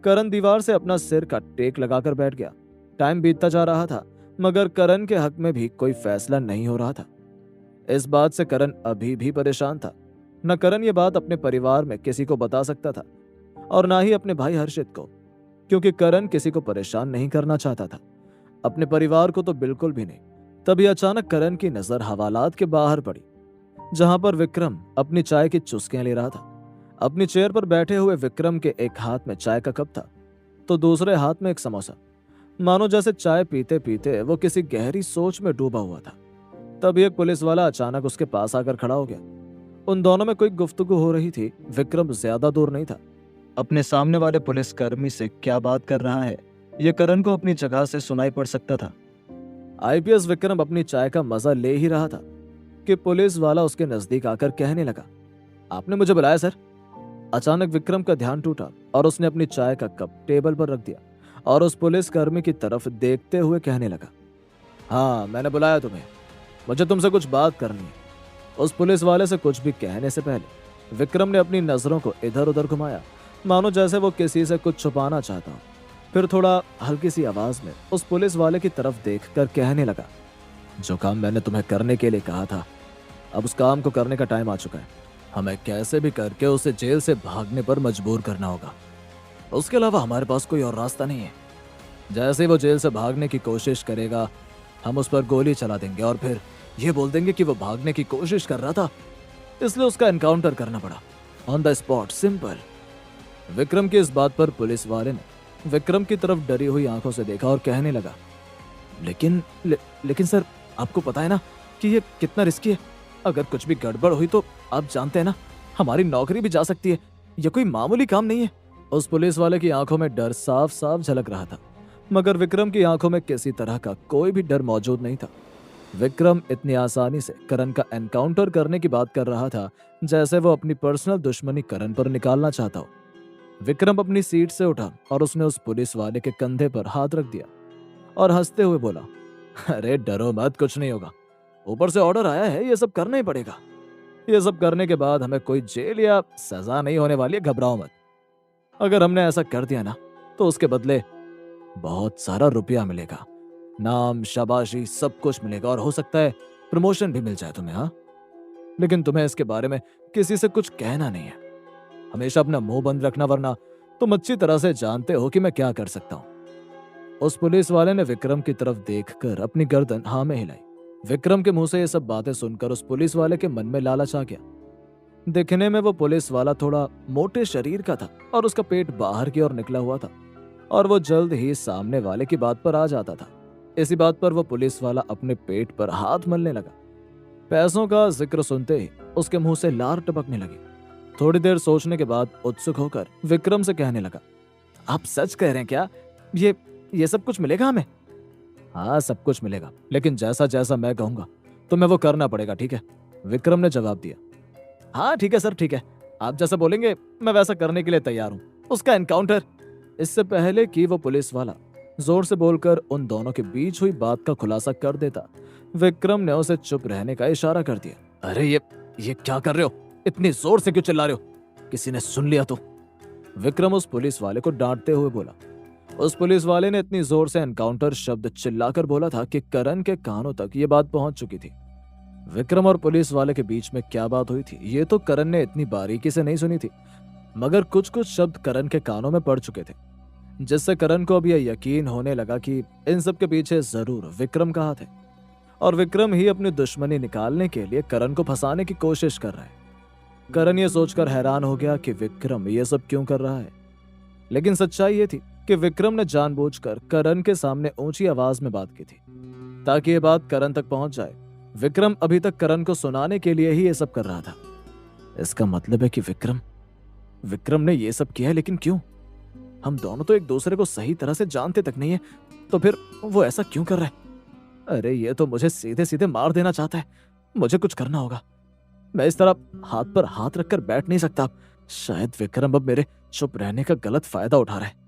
करण दीवार से अपना सिर का टेक लगाकर बैठ गया। टाइम बीतता जा रहा था, मगर करण के हक में भी कोई फैसला नहीं हो रहा था। इस बात से करण अभी भी परेशान था। न करण ये बात अपने परिवार में किसी को बता सकता था और ना ही अपने भाई हर्षित को, क्योंकि करण किसी को परेशान नहीं करना चाहता था, अपने परिवार को तो बिल्कुल भी नहीं। तभी अचानक करण की नजर हवालात के बाहर पड़ी, जहां पर विक्रम अपनी चाय की चुस्कियां ले रहा था। अपनी चेयर पर बैठे हुए विक्रम के एक हाथ में चाय का कप था तो दूसरे हाथ में एक समोसा। मानो जैसे चाय पीते पीते वो किसी गहरी सोच में डूबा हुआ था। तभी एक पुलिस वाला अचानक उसके पास आकर खड़ा हो गया। उन दोनों में कोई गुफ्तगू हो रही थी। विक्रम ज्यादा दूर नहीं था। अपने सामने वाले पुलिसकर्मी से क्या बात कर रहा है, ये करण को अपनी जगह से सुनाई पड़ सकता था। आईपीएस विक्रम अपनी चाय का मजा ले ही रहा था कि पुलिस वाला उसके नजदीक आकर कहने लगा, आपने मुझे बुलाया सर? अचानक विक्रम का ध्यान टूटा और उसने अपनी चाय का कप टेबल पर रख दिया और उस पुलिसकर्मी की तरफ देखते हुए कहने लगा, हाँ मैंने बुलाया तुम्हें, मुझे तुमसे कुछ बात करनी है। उस पुलिस वाले से कुछ भी कहने से पहले विक्रम ने अपनी नजरों को इधर उधर घुमाया मानो जैसे वो किसी से कुछ छुपाना चाहता हो। फिर थोड़ा हल्की सी आवाज में उस पुलिस वाले की तरफ देखकर कहने लगा, जो काम मैंने तुम्हें करने के लिए कहा था, अब उस काम को करने का टाइम आ चुका है। हमें कैसे भी करके उसे जेल से भागने पर मजबूर करना होगा। उसके अलावा हमारे पास कोई और रास्ता नहीं है। जैसे ही वो जेल से भागने की कोशिश करेगा, हम उस पर गोली चला देंगे और फिर ये बोल देंगे कि वो भागने की कोशिश कर रहा था, इसलिए उसका एनकाउंटर करना पड़ा। On the spot, simple. Vikram की इस बात पर पुलिस वाले ने विक्रम की तरफ डरी हुई आंखों से देखा और कहने लगा, लेकिन सर, आपको पता है ना कि ये कितना रिस्की है। अगर कुछ भी गड़बड़ हुई तो आप जानते हैं ना, हमारी नौकरी भी जा सकती है। ये कोई मामूली काम नहीं है। उस पुलिस वाले की आंखों में डर साफ साफ झलक रहा था, मगर विक्रम की आंखों में किसी तरह का कोई भी डर मौजूद नहीं था। विक्रम इतनी आसानी से करण का एनकाउंटर करने की बात कर रहा था जैसे वो अपनी पर्सनल दुश्मनी करण पर निकालना चाहता हो। विक्रम अपनी सीट से उठा और उसने उस पुलिस वाले के कंधे पर हाथ रख दिया और हंसते हुए बोला, अरे डरो मत, कुछ नहीं होगा। ऊपर से ऑर्डर आया है, ये सब करना ही पड़ेगा। ये सब करने के बाद हमें कोई जेल या सजा नहीं होने वाली है, घबराओ मत। अगर हमने ऐसा कर दिया ना, तो उसके बदले बहुत सारा रुपया मिलेगा, नाम, शाबाशी, सब कुछ मिलेगा और हो सकता है प्रमोशन भी मिल जाए तुम्हें। हाँ, लेकिन तुम्हें इसके बारे में किसी से कुछ कहना नहीं है। हमेशा अपना मुंह बंद रखना, वरना तुम अच्छी तरह से जानते हो कि मैं क्या कर सकता हूं। उस पुलिस वाले ने विक्रम की तरफ देखकर अपनी गर्दन हाँ में हिलाई। विक्रम के मुंह से ये सब बातें सुनकर उस पुलिस वाले के मन में लालच आ गया। दिखने में वो पुलिस वाला थोड़ा मोटे शरीर का था और उसका पेट बाहर की ओर निकला हुआ था और वो जल्द ही सामने वाले की बात पर आ जाता था। इसी बात पर वो पुलिस वाला अपने पेट पर हाथ मलने लगा। पैसों का जिक्र सुनते ही उसके मुंह से लार टपकने लगी। थोड़ी देर सोचने के बाद उत्सुक होकर विक्रम से कहने लगा, आप सच कह रहे हैं क्या? ये सब कुछ मिलेगा हमें? हाँ, सब कुछ मिलेगा, लेकिन जैसा जैसा मैं कहूंगा तुम्हें वो करना पड़ेगा, ठीक है? विक्रम ने जवाब दिया। हाँ ठीक है सर, ठीक है, आप जैसा बोलेंगे मैं वैसा करने के लिए तैयार हूँ। उसका एनकाउंटर। इससे पहले कि वो पुलिस वाला जोर से बोलकर उन दोनों के बीच हुई बात का खुलासा कर देता, विक्रम ने उसे चुप रहने का इशारा कर दिया। अरे ये क्या कर रहे हो? इतनी जोर से क्यों चिल्ला रहे हो? किसी ने सुन लिया तो? विक्रम उस पुलिस वाले को डांटते हुए बोला। उस पुलिस वाले ने इतनी जोर से एनकाउंटर शब्द चिल्लाकर बोला था कि करण के कानों तक ये बात पहुंच चुकी थी। विक्रम और पुलिस वाले के बीच में क्या बात हुई थी ये तो करण ने इतनी बारीकी से नहीं सुनी थी, मगर कुछ कुछ शब्द करण के कानों में पड़ चुके थे, जिससे करण को अब यह यकीन होने लगा कि इन सब के पीछे जरूर विक्रम का हाथ है और विक्रम ही अपनी दुश्मनी निकालने के लिए करण को फंसाने की कोशिश कर रहा है। करण ये सोचकर हैरान हो गया कि विक्रम ये सब क्यों कर रहा है, लेकिन सच्चाई ये थी कि विक्रम ने जानबूझकर करण के सामने ऊंची आवाज में बात की थी ताकि ये बात करण तक पहुंच जाए। विक्रम अभी तक करण को सुनाने के लिए ही ये सब कर रहा था। इसका मतलब है कि विक्रम ने ये सब किया है, लेकिन क्यों? हम दोनों तो एक दूसरे को सही तरह से जानते तक नहीं है, तो फिर वो ऐसा क्यों कर रहा है? अरे ये तो मुझे सीधे सीधे मार देना चाहता है। मुझे कुछ करना होगा। मैं इस तरह हाथ पर हाथ रखकर बैठ नहीं सकता। शायद विक्रम अब मेरे चुप रहने का गलत फायदा उठा रहा है।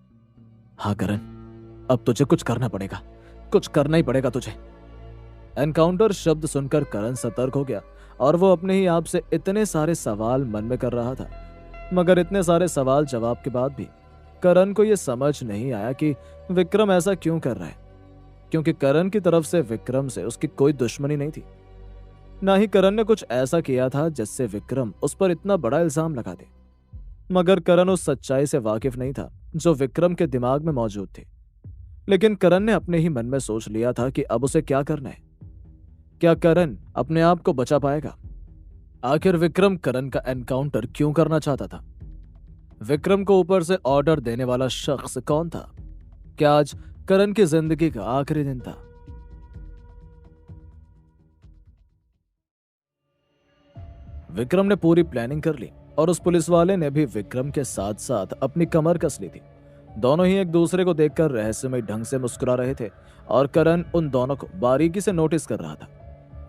हाँ करण, अब तुझे कुछ करना पड़ेगा, कुछ करना ही पड़ेगा तुझे। एनकाउंटर शब्द सुनकर करण सतर्क हो गया और वो अपने ही आप से इतने सारे सवाल मन में कर रहा था, मगर इतने सारे सवाल जवाब के बाद भी करण को यह समझ नहीं आया कि विक्रम ऐसा क्यों कर रहा है, क्योंकि करण की तरफ से विक्रम से उसकी कोई दुश्मनी नहीं थी। ना ही करण ने कुछ ऐसा किया था जिससे विक्रम उस पर इतना बड़ा इल्जाम लगा दे, मगर करण उस सच्चाई से वाकिफ नहीं था जो विक्रम के दिमाग में मौजूद थी। लेकिन करण ने अपने ही मन में सोच लिया था कि अब उसे क्या करना है। क्या करण अपने आप को बचा पाएगा? आखिर विक्रम करण का एनकाउंटर क्यों करना चाहता था? विक्रम को ऊपर से ऑर्डर देने वाला शख्स कौन था? क्या आज करण की जिंदगी का आखिरी दिन था? विक्रम ने पूरी प्लानिंग कर ली और उस पुलिस वाले ने भी विक्रम के साथ साथ अपनी कमर कस ली थी। दोनों ही एक दूसरे को देखकर रहस्यमय ढंग से मुस्कुरा रहे थे और करण उन दोनों को बारीकी से नोटिस कर रहा था।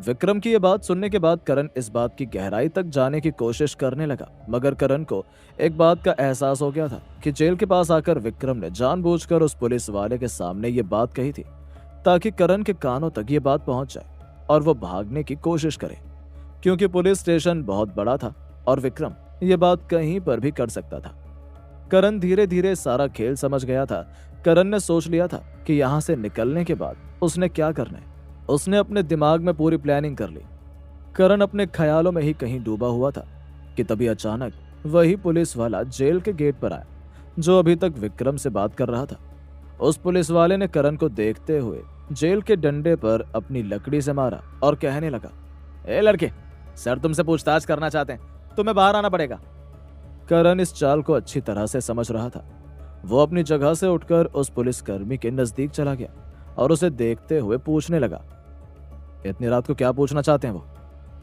विक्रम की यह बात सुनने के बाद करण इस बात की गहराई तक जाने की कोशिश करने लगा, मगर करण को एक बात का एहसास हो गया था कि जेल के पास आकर विक्रम ने जानबूझकर उस पुलिस वाले के सामने ये बात कही थी ताकि करण के कानों तक ये बात पहुंच जाए और वो भागने की कोशिश करे, क्योंकि पुलिस स्टेशन बहुत बड़ा था और विक्रम ये बात कहीं पर भी कर सकता था। करण धीरे धीरे सारा खेल समझ गया था। करण ने सोच लिया था कि यहाँ से निकलने के बाद उसने क्या करना है। उसने अपने दिमाग में पूरी प्लानिंग कर ली। करण अपने ख्यालों में ही कहीं डूबा हुआ था कि तभी अचानक वही पुलिस वाला जेल के गेट पर आया जो अभी तक विक्रम से बात कर रहा था। उस पुलिस वाले ने करण को देखते हुए जेल के डंडे पर अपनी लकड़ी से मारा और कहने लगा, ए लड़के, सर तुमसे पूछताछ करना चाहते हैं, तुम्हें बाहर आना पड़ेगा। करण इस चाल को अच्छी तरह से समझ रहा था। वो अपनी जगह से उठकर उस पुलिसकर्मी के नजदीक चला गया और उसे देखते हुए पूछने लगा, इतनी रात को क्या पूछना चाहते हैं वो?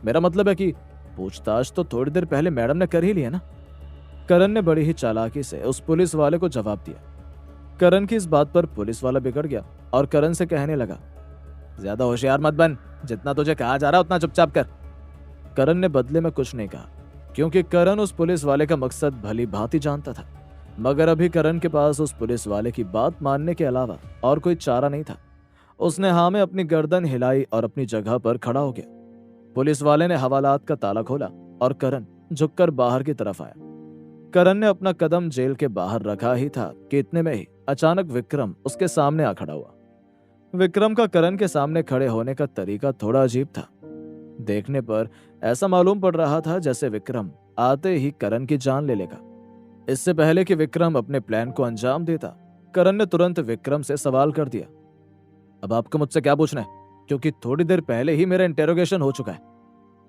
मेरा मतलब है कि पूछताछ तो थोड़ी देर पहले मैडम ने कर ही ली है ना। करण ने बड़ी ही चालाकी से उस पुलिस वाले को जवाब दिया। करण की इस बात पर पुलिस वाला बिगड़ गया और करण से कहने लगा, ज्यादा होशियार मत बन, जितना तुझे कहा जा रहा उतना चुपचाप कर। करण ने बदले में कुछ नहीं कहा क्योंकि करण उस पुलिस वाले का मकसद भली भांति जानता था। मगर अभी करण के पास उस पुलिस वाले की बात मानने के अलावा और कोई चारा नहीं था। उसने हाँ में अपनी गर्दन हिलाई और अपनी जगह पर खड़ा हो गया। पुलिस वाले ने हवालात का ताला खोला और करण झुककर बाहर की तरफ आया। करण ने अपना कदम जेल के बाहर रखा ही था कि इतने में ही अचानक विक्रम उसके सामने आ खड़ा हुआ। विक्रम का करण के सामने खड़े होने का तरीका थोड़ा अजीब था। देखने पर ऐसा मालूम पड़ रहा था जैसे विक्रम आते ही करण की जान ले लेगा। इससे पहले कि विक्रम अपने प्लान को अंजाम देता, करण ने तुरंत विक्रम से सवाल कर दिया, अब आपको मुझसे क्या पूछना है? क्योंकि थोड़ी देर पहले ही मेरा इंटेरोगेशन हो चुका है।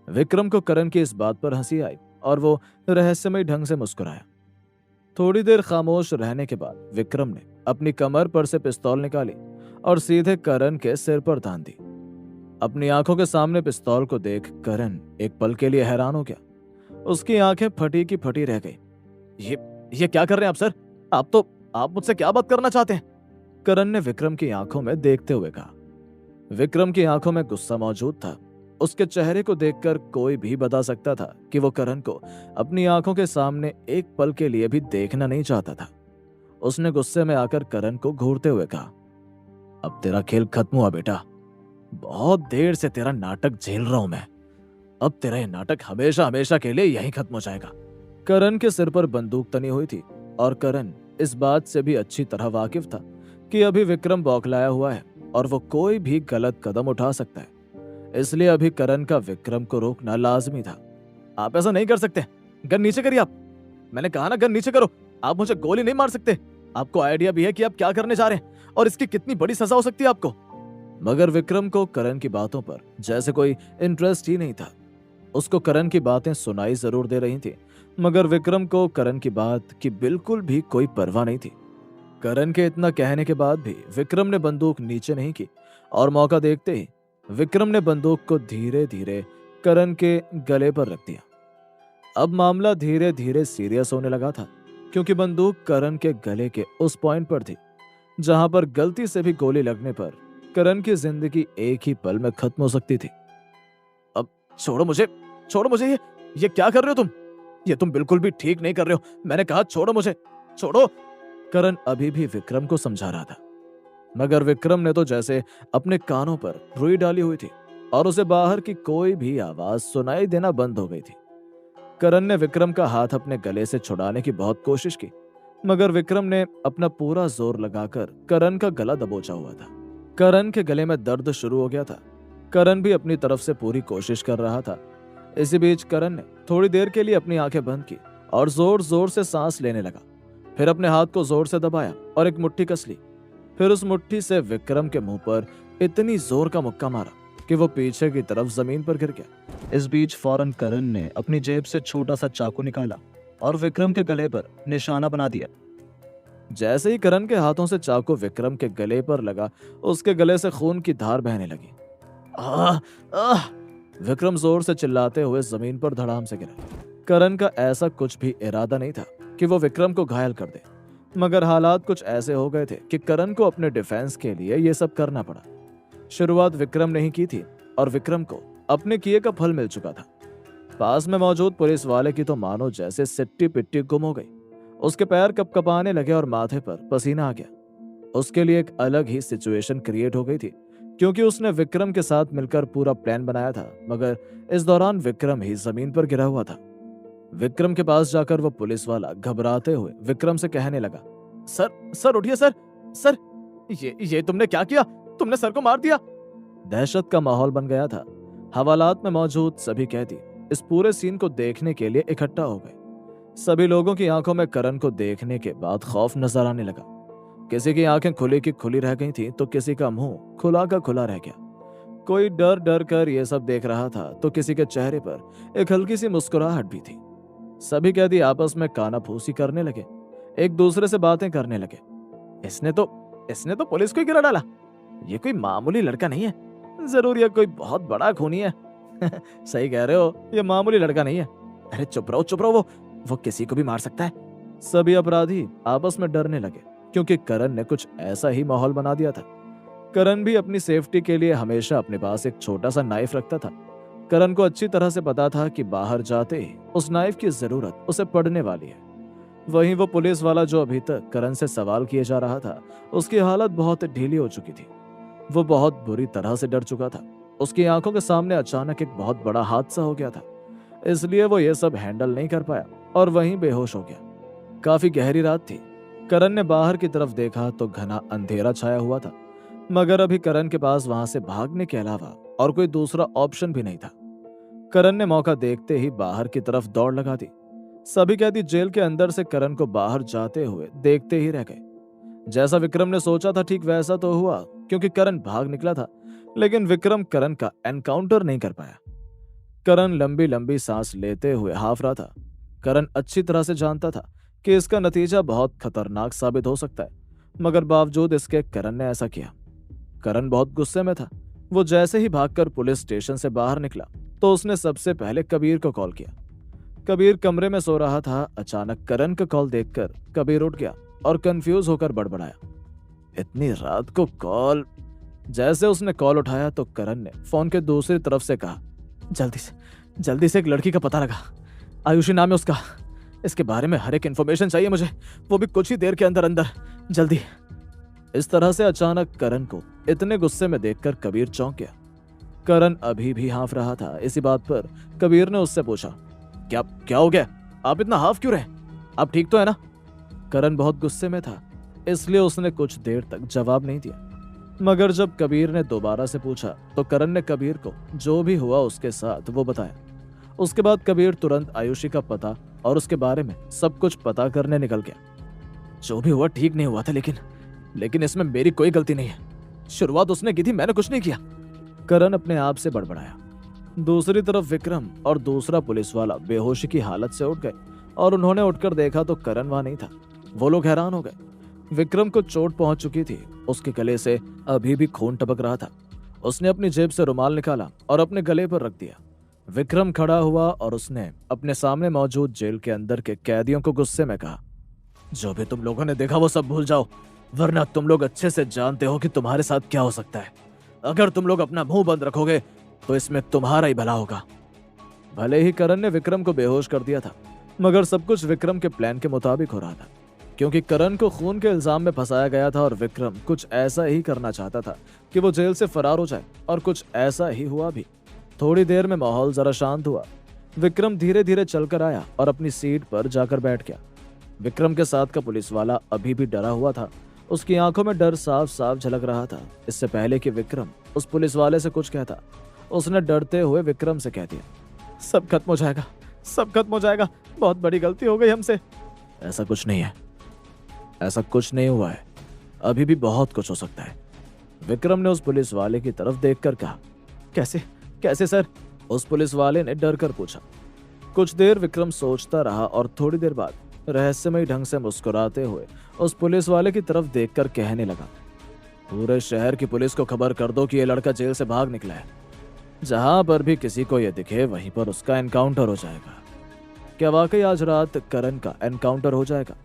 विक्रम को करण की इस बात पर हंसी आई और वो रहस्यमय ढंग से मुस्कुराया। थोड़ी देर खामोश रहने के बाद विक्रम ने अपनी कमर पर से पिस्तौल निकाली और सीधे करण के सिर पर तान दी। अपनी आंखों के सामने पिस्तौल को देख करण एक पल के लिए हैरान हो गया। उसकी आंखें फटी की फटी रह गई। ये क्या कर रहे हैं आप सर? आप मुझसे क्या बात करना चाहते हैं? करण ने विक्रम की आंखों में देखते हुए कहा। विक्रम की आंखों में गुस्सा मौजूद था। उसके चेहरे को देखकर कोई भी बता सकता था कि वो करण को अपनी आंखों के सामने एक पल के लिए भी देखना नहीं चाहता था। उसने गुस्से में आकर करण को घूरते हुए कहा, अब तेरा खेल खत्म हुआ बेटा। बहुत देर से तेरा नाटक झेल रहा हूं मैं। अब तेरा ये नाटक हमेशा हमेशा के लिए यहीं खत्म हो जाएगा। करण के सिर पर बंदूक तनी हुई थी और करण इस बात से भी अच्छी तरह वाकिफ था कि अभी विक्रम बौखलाया हुआ है और वो कोई भी गलत कदम उठा सकता है। इसलिए अभी करण का विक्रम को रोकना लाजमी था। आप ऐसा नहीं कर सकते, गन नीचे करिए आप। मैंने कहा ना, गन नीचे करो। आप मुझे गोली नहीं मार सकते। आपको आइडिया भी है कि आप क्या करने जा रहे हैं और इसकी कितनी बड़ी सजा हो सकती है आपको। मगर विक्रम को करण की बातों पर जैसे कोई इंटरेस्ट ही नहीं था। उसको करण की बातें सुनाई जरूर दे रही थी, मगर विक्रम को करण की बात की बिल्कुल भी कोई परवाह नहीं थी। करण के इतना कहने के बाद भी विक्रम ने बंदूक नीचे नहीं की और मौका देखते ही विक्रम ने बंदूक को धीरे धीरे करण के गले पर रख दिया। अब मामला धीरे धीरे सीरियस होने लगा था क्योंकि बंदूक करण के गले के उस पॉइंट पर थी जहां पर गलती से भी गोली लगने पर करण की जिंदगी एक ही पल में खत्म हो सकती थी। अब छोड़ो मुझे, ये क्या कर रहे हो तुम? ये तुम बिल्कुल भी ठीक नहीं कर रहे हो। मैंने कहा छोड़ो मुझे, छोड़ो। करण अभी भी विक्रम को समझा रहा था, मगर विक्रम ने तो जैसे अपने कानों पर रुई डाली हुई थी और उसे बाहर की कोई भी आवाज सुनाई देना बंद हो गई थी। करण ने विक्रम का हाथ अपने गले से छुड़ाने की बहुत कोशिश की, मगर विक्रम ने अपना पूरा जोर लगाकर करण का गला दबोचा हुआ था। करण के गले में दर्द शुरू हो गया था। करण भी अपनी तरफ से पूरी कोशिश कर रहा था। इसी बीच करण ने थोड़ी देर के लिए अपनी आंखें बंद की और जोर जोर से सांस लेने लगा। फिर अपने हाथ को जोर से दबाया और एक मुट्ठी कस ली। फिर उस मुट्ठी से विक्रम के मुंह पर इतनी जोर का मुक्का मारा कि वो पीछे की तरफ जमीन पर गिर गया। इस बीच फौरन करण ने अपनी जेब से छोटा सा चाकू निकाला और विक्रम के गले पर निशाना बना दिया। जैसे ही करण के हाथों से चाकू विक्रम के गले पर लगा, उसके गले से खून की धार बहने लगी। आह आह! विक्रम जोर से चिल्लाते हुए जमीन पर धड़ाम से गिरा। करण का ऐसा कुछ भी इरादा नहीं था कि वो विक्रम को घायल कर दे, मगर हालात कुछ ऐसे हो गए थे कि करण को अपने डिफेंस के लिए ये सब करना पड़ा। शुरुआत विक्रम ने ही की थी और विक्रम को अपने किए का फल मिल चुका था। पास में मौजूद पुलिस वाले की तो मानो जैसे सिट्टी पिट्टी गुम हो गई। उसके पैर कपकपाने लगे और माथे पर पसीना आ गया। उसके लिए एक अलग ही सिचुएशन क्रिएट हो गई थी क्योंकि उसने विक्रम के साथ मिलकर पूरा प्लान बनाया था, मगर इस दौरान विक्रम ही जमीन पर गिरा हुआ था। विक्रम के पास जाकर वो पुलिस वाला घबराते हुए विक्रम से कहने लगा, सर सर उठिए सर, सर ये तुमने क्या किया? तुमने सर को मार दिया। दहशत का माहौल बन गया था। हवालात में मौजूद सभी कैदी इस पूरे सीन को देखने के लिए इकट्ठा हो गए। सभी लोगों की आंखों में करण को देखने के बाद खौफ नजर आने लगा। किसी की आंखें खुली की खुली रह गई थी तो किसी का मुंह खुला का खुला रह गया। कोई डर डर कर ये सब देख रहा था तो किसी के चेहरे पर एक हल्की सी मुस्कुराहट भी थी। सभी कैदी आपस में कानाफूसी करने लगे, एक दूसरे से बातें करने लगे। इसने तो पुलिस को ही गिरा डाला। ये कोई मामूली लड़का नहीं है, जरूर ये कोई बहुत बड़ा खूनी है। सही कह रहे हो, ये मामूली लड़का नहीं है। अरे चुप रहो, वो किसी को भी मार सकता है। सभी अपराधी आपस में डरने लगे क्योंकि करण ने कुछ ऐसा ही माहौल बना दिया था। करण भी अपनी सेफ्टी के लिए हमेशा अपने पास एक छोटा सा नाइफ रखता था। करण को अच्छी तरह से पता था कि बाहर जाते ही उस नाइफ की जरूरत उसे पड़ने वाली है। वहीं वो पुलिस वाला जो अभी तक करण से सवाल किए जा रहा था, उसकी हालत बहुत ढीली हो चुकी थी। वो बहुत बुरी तरह से डर चुका था। उसकी आंखों के सामने अचानक एक बहुत बड़ा हादसा हो गया था, इसलिए वो ये सब हैंडल नहीं कर पाया और वहीं बेहोश हो गया। काफी गहरी रात थी। करण ने बाहर की तरफ देखा तो घना अंधेरा छाया हुआ था, मगर अभी करण के पास वहां से भागने के अलावा और कोई दूसरा ऑप्शन भी नहीं था। करण ने मौका देखते ही बाहर की तरफ दौड़ लगा दी। सभी कैदी जेल के अंदर से करण को बाहर जाते हुए देखते ही रह गए। जैसा विक्रम ने सोचा था ठीक वैसा तो हुआ, क्योंकि करण भाग निकला था, लेकिन विक्रम करण का एनकाउंटर नहीं कर पाया। करण लंबी लंबी सांस लेते हुए हाफ रहा था। करण अच्छी तरह से जानता था कि इसका नतीजा बहुत खतरनाक साबित हो सकता है, मगर बावजूद इसके करण ने ऐसा किया। करण बहुत गुस्से में था। वो जैसे ही भागकर पुलिस स्टेशन से बाहर निकला तो उसने सबसे पहले कबीर को कॉल किया। कबीर कमरे में सो रहा था। अचानक करण का कॉल देखकर कबीर उठ गया और कंफ्यूज होकर बड़बड़ाया, इतनी रात को कॉल? जैसे उसने कॉल उठाया तो करण ने फोन के दूसरी तरफ से कहा, जल्दी से एक लड़की का पता लगा, आयुषी नाम है उसका। इसके बारे में हर एक इंफॉर्मेशन चाहिए मुझे, वो भी कुछ ही देर के अंदर अंदर, जल्दी। इस तरह से अचानक करण को इतने गुस्से में देखकर कबीर चौंक गया। करण अभी भी हाफ रहा था। इसी बात पर कबीर ने उससे पूछा, क्या हो गया? आप इतना हाफ क्यों रहे? आप ठीक तो है ना? करण बहुत गुस्से में था, इसलिए उसने कुछ देर तक जवाब नहीं दिया। मगर जब कबीर ने दोबारा से पूछा तो करण ने कबीर को जो भी हुआ उसके साथ वो बताया। उसके बाद कबीर तुरंत आयुषी का पता और उसके बारे में सब कुछ पता करने निकल गया। जो भी हुआ ठीक नहीं हुआ था, लेकिन इसमें मेरी कोई गलती नहीं है। शुरुआत उसने की थी, मैंने कुछ नहीं किया। करण अपने आप से बड़बड़ाया। दूसरी तरफ विक्रम और दूसरा पुलिस वाला बेहोशी की हालत से उठ गए और उन्होंने उठकर देखा तो करण वहां नहीं था। वो लोग हैरान हो गए। विक्रम को चोट पहुंच चुकी थी, उसके गले से अभी भी खून टपक रहा था। उसने अपनी जेब से रुमाल निकाला और अपने गले पर रख दिया। विक्रम खड़ा हुआ और उसने अपने सामने मौजूद जेल के अंदर के कैदियों को गुस्से में कहा, जो भी तुम लोगों ने देखा वो सब भूल जाओ, वरना तुम लोग अच्छे से जानते हो कि तुम्हारे साथ क्या हो सकता है। अगर तुम लोग अपना मुंह बंद रखोगे तो इसमें तुम्हारा ही भला होगा। भले ही करण ने विक्रम को बेहोश कर दिया था, मगर सब कुछ विक्रम के प्लान के मुताबिक हो रहा था, क्योंकि करण को खून के इल्जाम में फंसाया गया था और विक्रम कुछ ऐसा ही करना चाहता था कि वो जेल से फरार हो जाए, और कुछ ऐसा ही हुआ भी। थोड़ी देर में माहौल जरा शांत हुआ। विक्रम धीरे धीरे चलकर आया और अपनी सीट पर जाकर बैठ गया। विक्रम के साथ का पुलिस वाला अभी भी डरा हुआ था। उसकी आंखों में डर साफ साफ झलक रहा था। इससे पहले कि विक्रम उस पुलिस वाले से कुछ कहता, उसने डरते हुए विक्रम से कह दिया, सब खत्म हो जाएगा, सब खत्म हो जाएगा, बहुत बड़ी गलती हो गई हमसे। ऐसा कुछ नहीं है, ऐसा कुछ नहीं हुआ है, अभी भी बहुत कुछ हो सकता है। विक्रम ने उस पुलिस वाले की तरफ देखकर कहा, कैसे कैसे सर? उस पुलिस वाले ने डर कर पूछा। कुछ देर विक्रम सोचता रहा और थोड़ी देर बाद रहस्यमयी ढंग से मुस्कुराते हुए उस पुलिस वाले की तरफ देखकर कहने लगा, पूरे शहर की पुलिस को खबर कर दो कि ये लड़का जेल से भाग निकला है। जहां पर भी किसी को ये दिखे वहीं पर उसका एनकाउंटर हो जाएगा। क्या वाकई आज रात करण का एनकाउंटर हो जाएगा?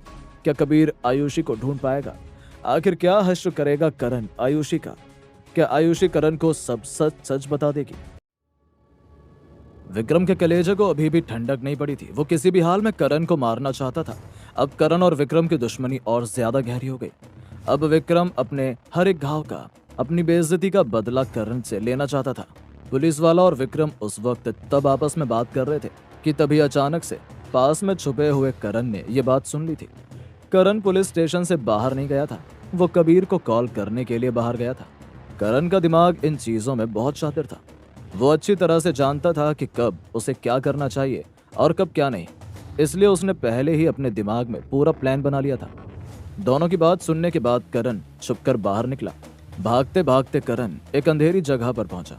क्या कबीर आयुषी को ढूंढ पाएगा? आखिर क्या हश्र करेगा करण आयुषी का? क्या आयुषी करण को सब सच सच बता देगी? विक्रम के कलेजे को अभी भी ठंडक नहीं पड़ी थी। वो किसी भी हाल में करण को मारना चाहता था। अब करण और विक्रम की दुश्मनी और ज्यादा गहरी हो गई। अब विक्रम अपने हर एक घाव का, अपनी बेइज्जती का बदला करण से लेना चाहता था। पुलिस वाला और विक्रम उस वक्त तब आपस में बात कर रहे थे कि तभी अचानक से पास में छुपे हुए करण ने यह बात सुन ली थी। करण पुलिस स्टेशन से बाहर नहीं गया था, वो कबीर को कॉल करने के लिए बाहर गया था। करण का दिमाग इन चीजों में बहुत शातिर था। वो अच्छी तरह से जानता था कि कब उसे क्या करना चाहिए और कब क्या नहीं, इसलिए उसने पहले ही अपने दिमाग में पूरा प्लान बना लिया था। दोनों की बात सुनने के बाद करण छुपकर बाहर निकला। भागते भागते करण एक अंधेरी जगह पर पहुंचा।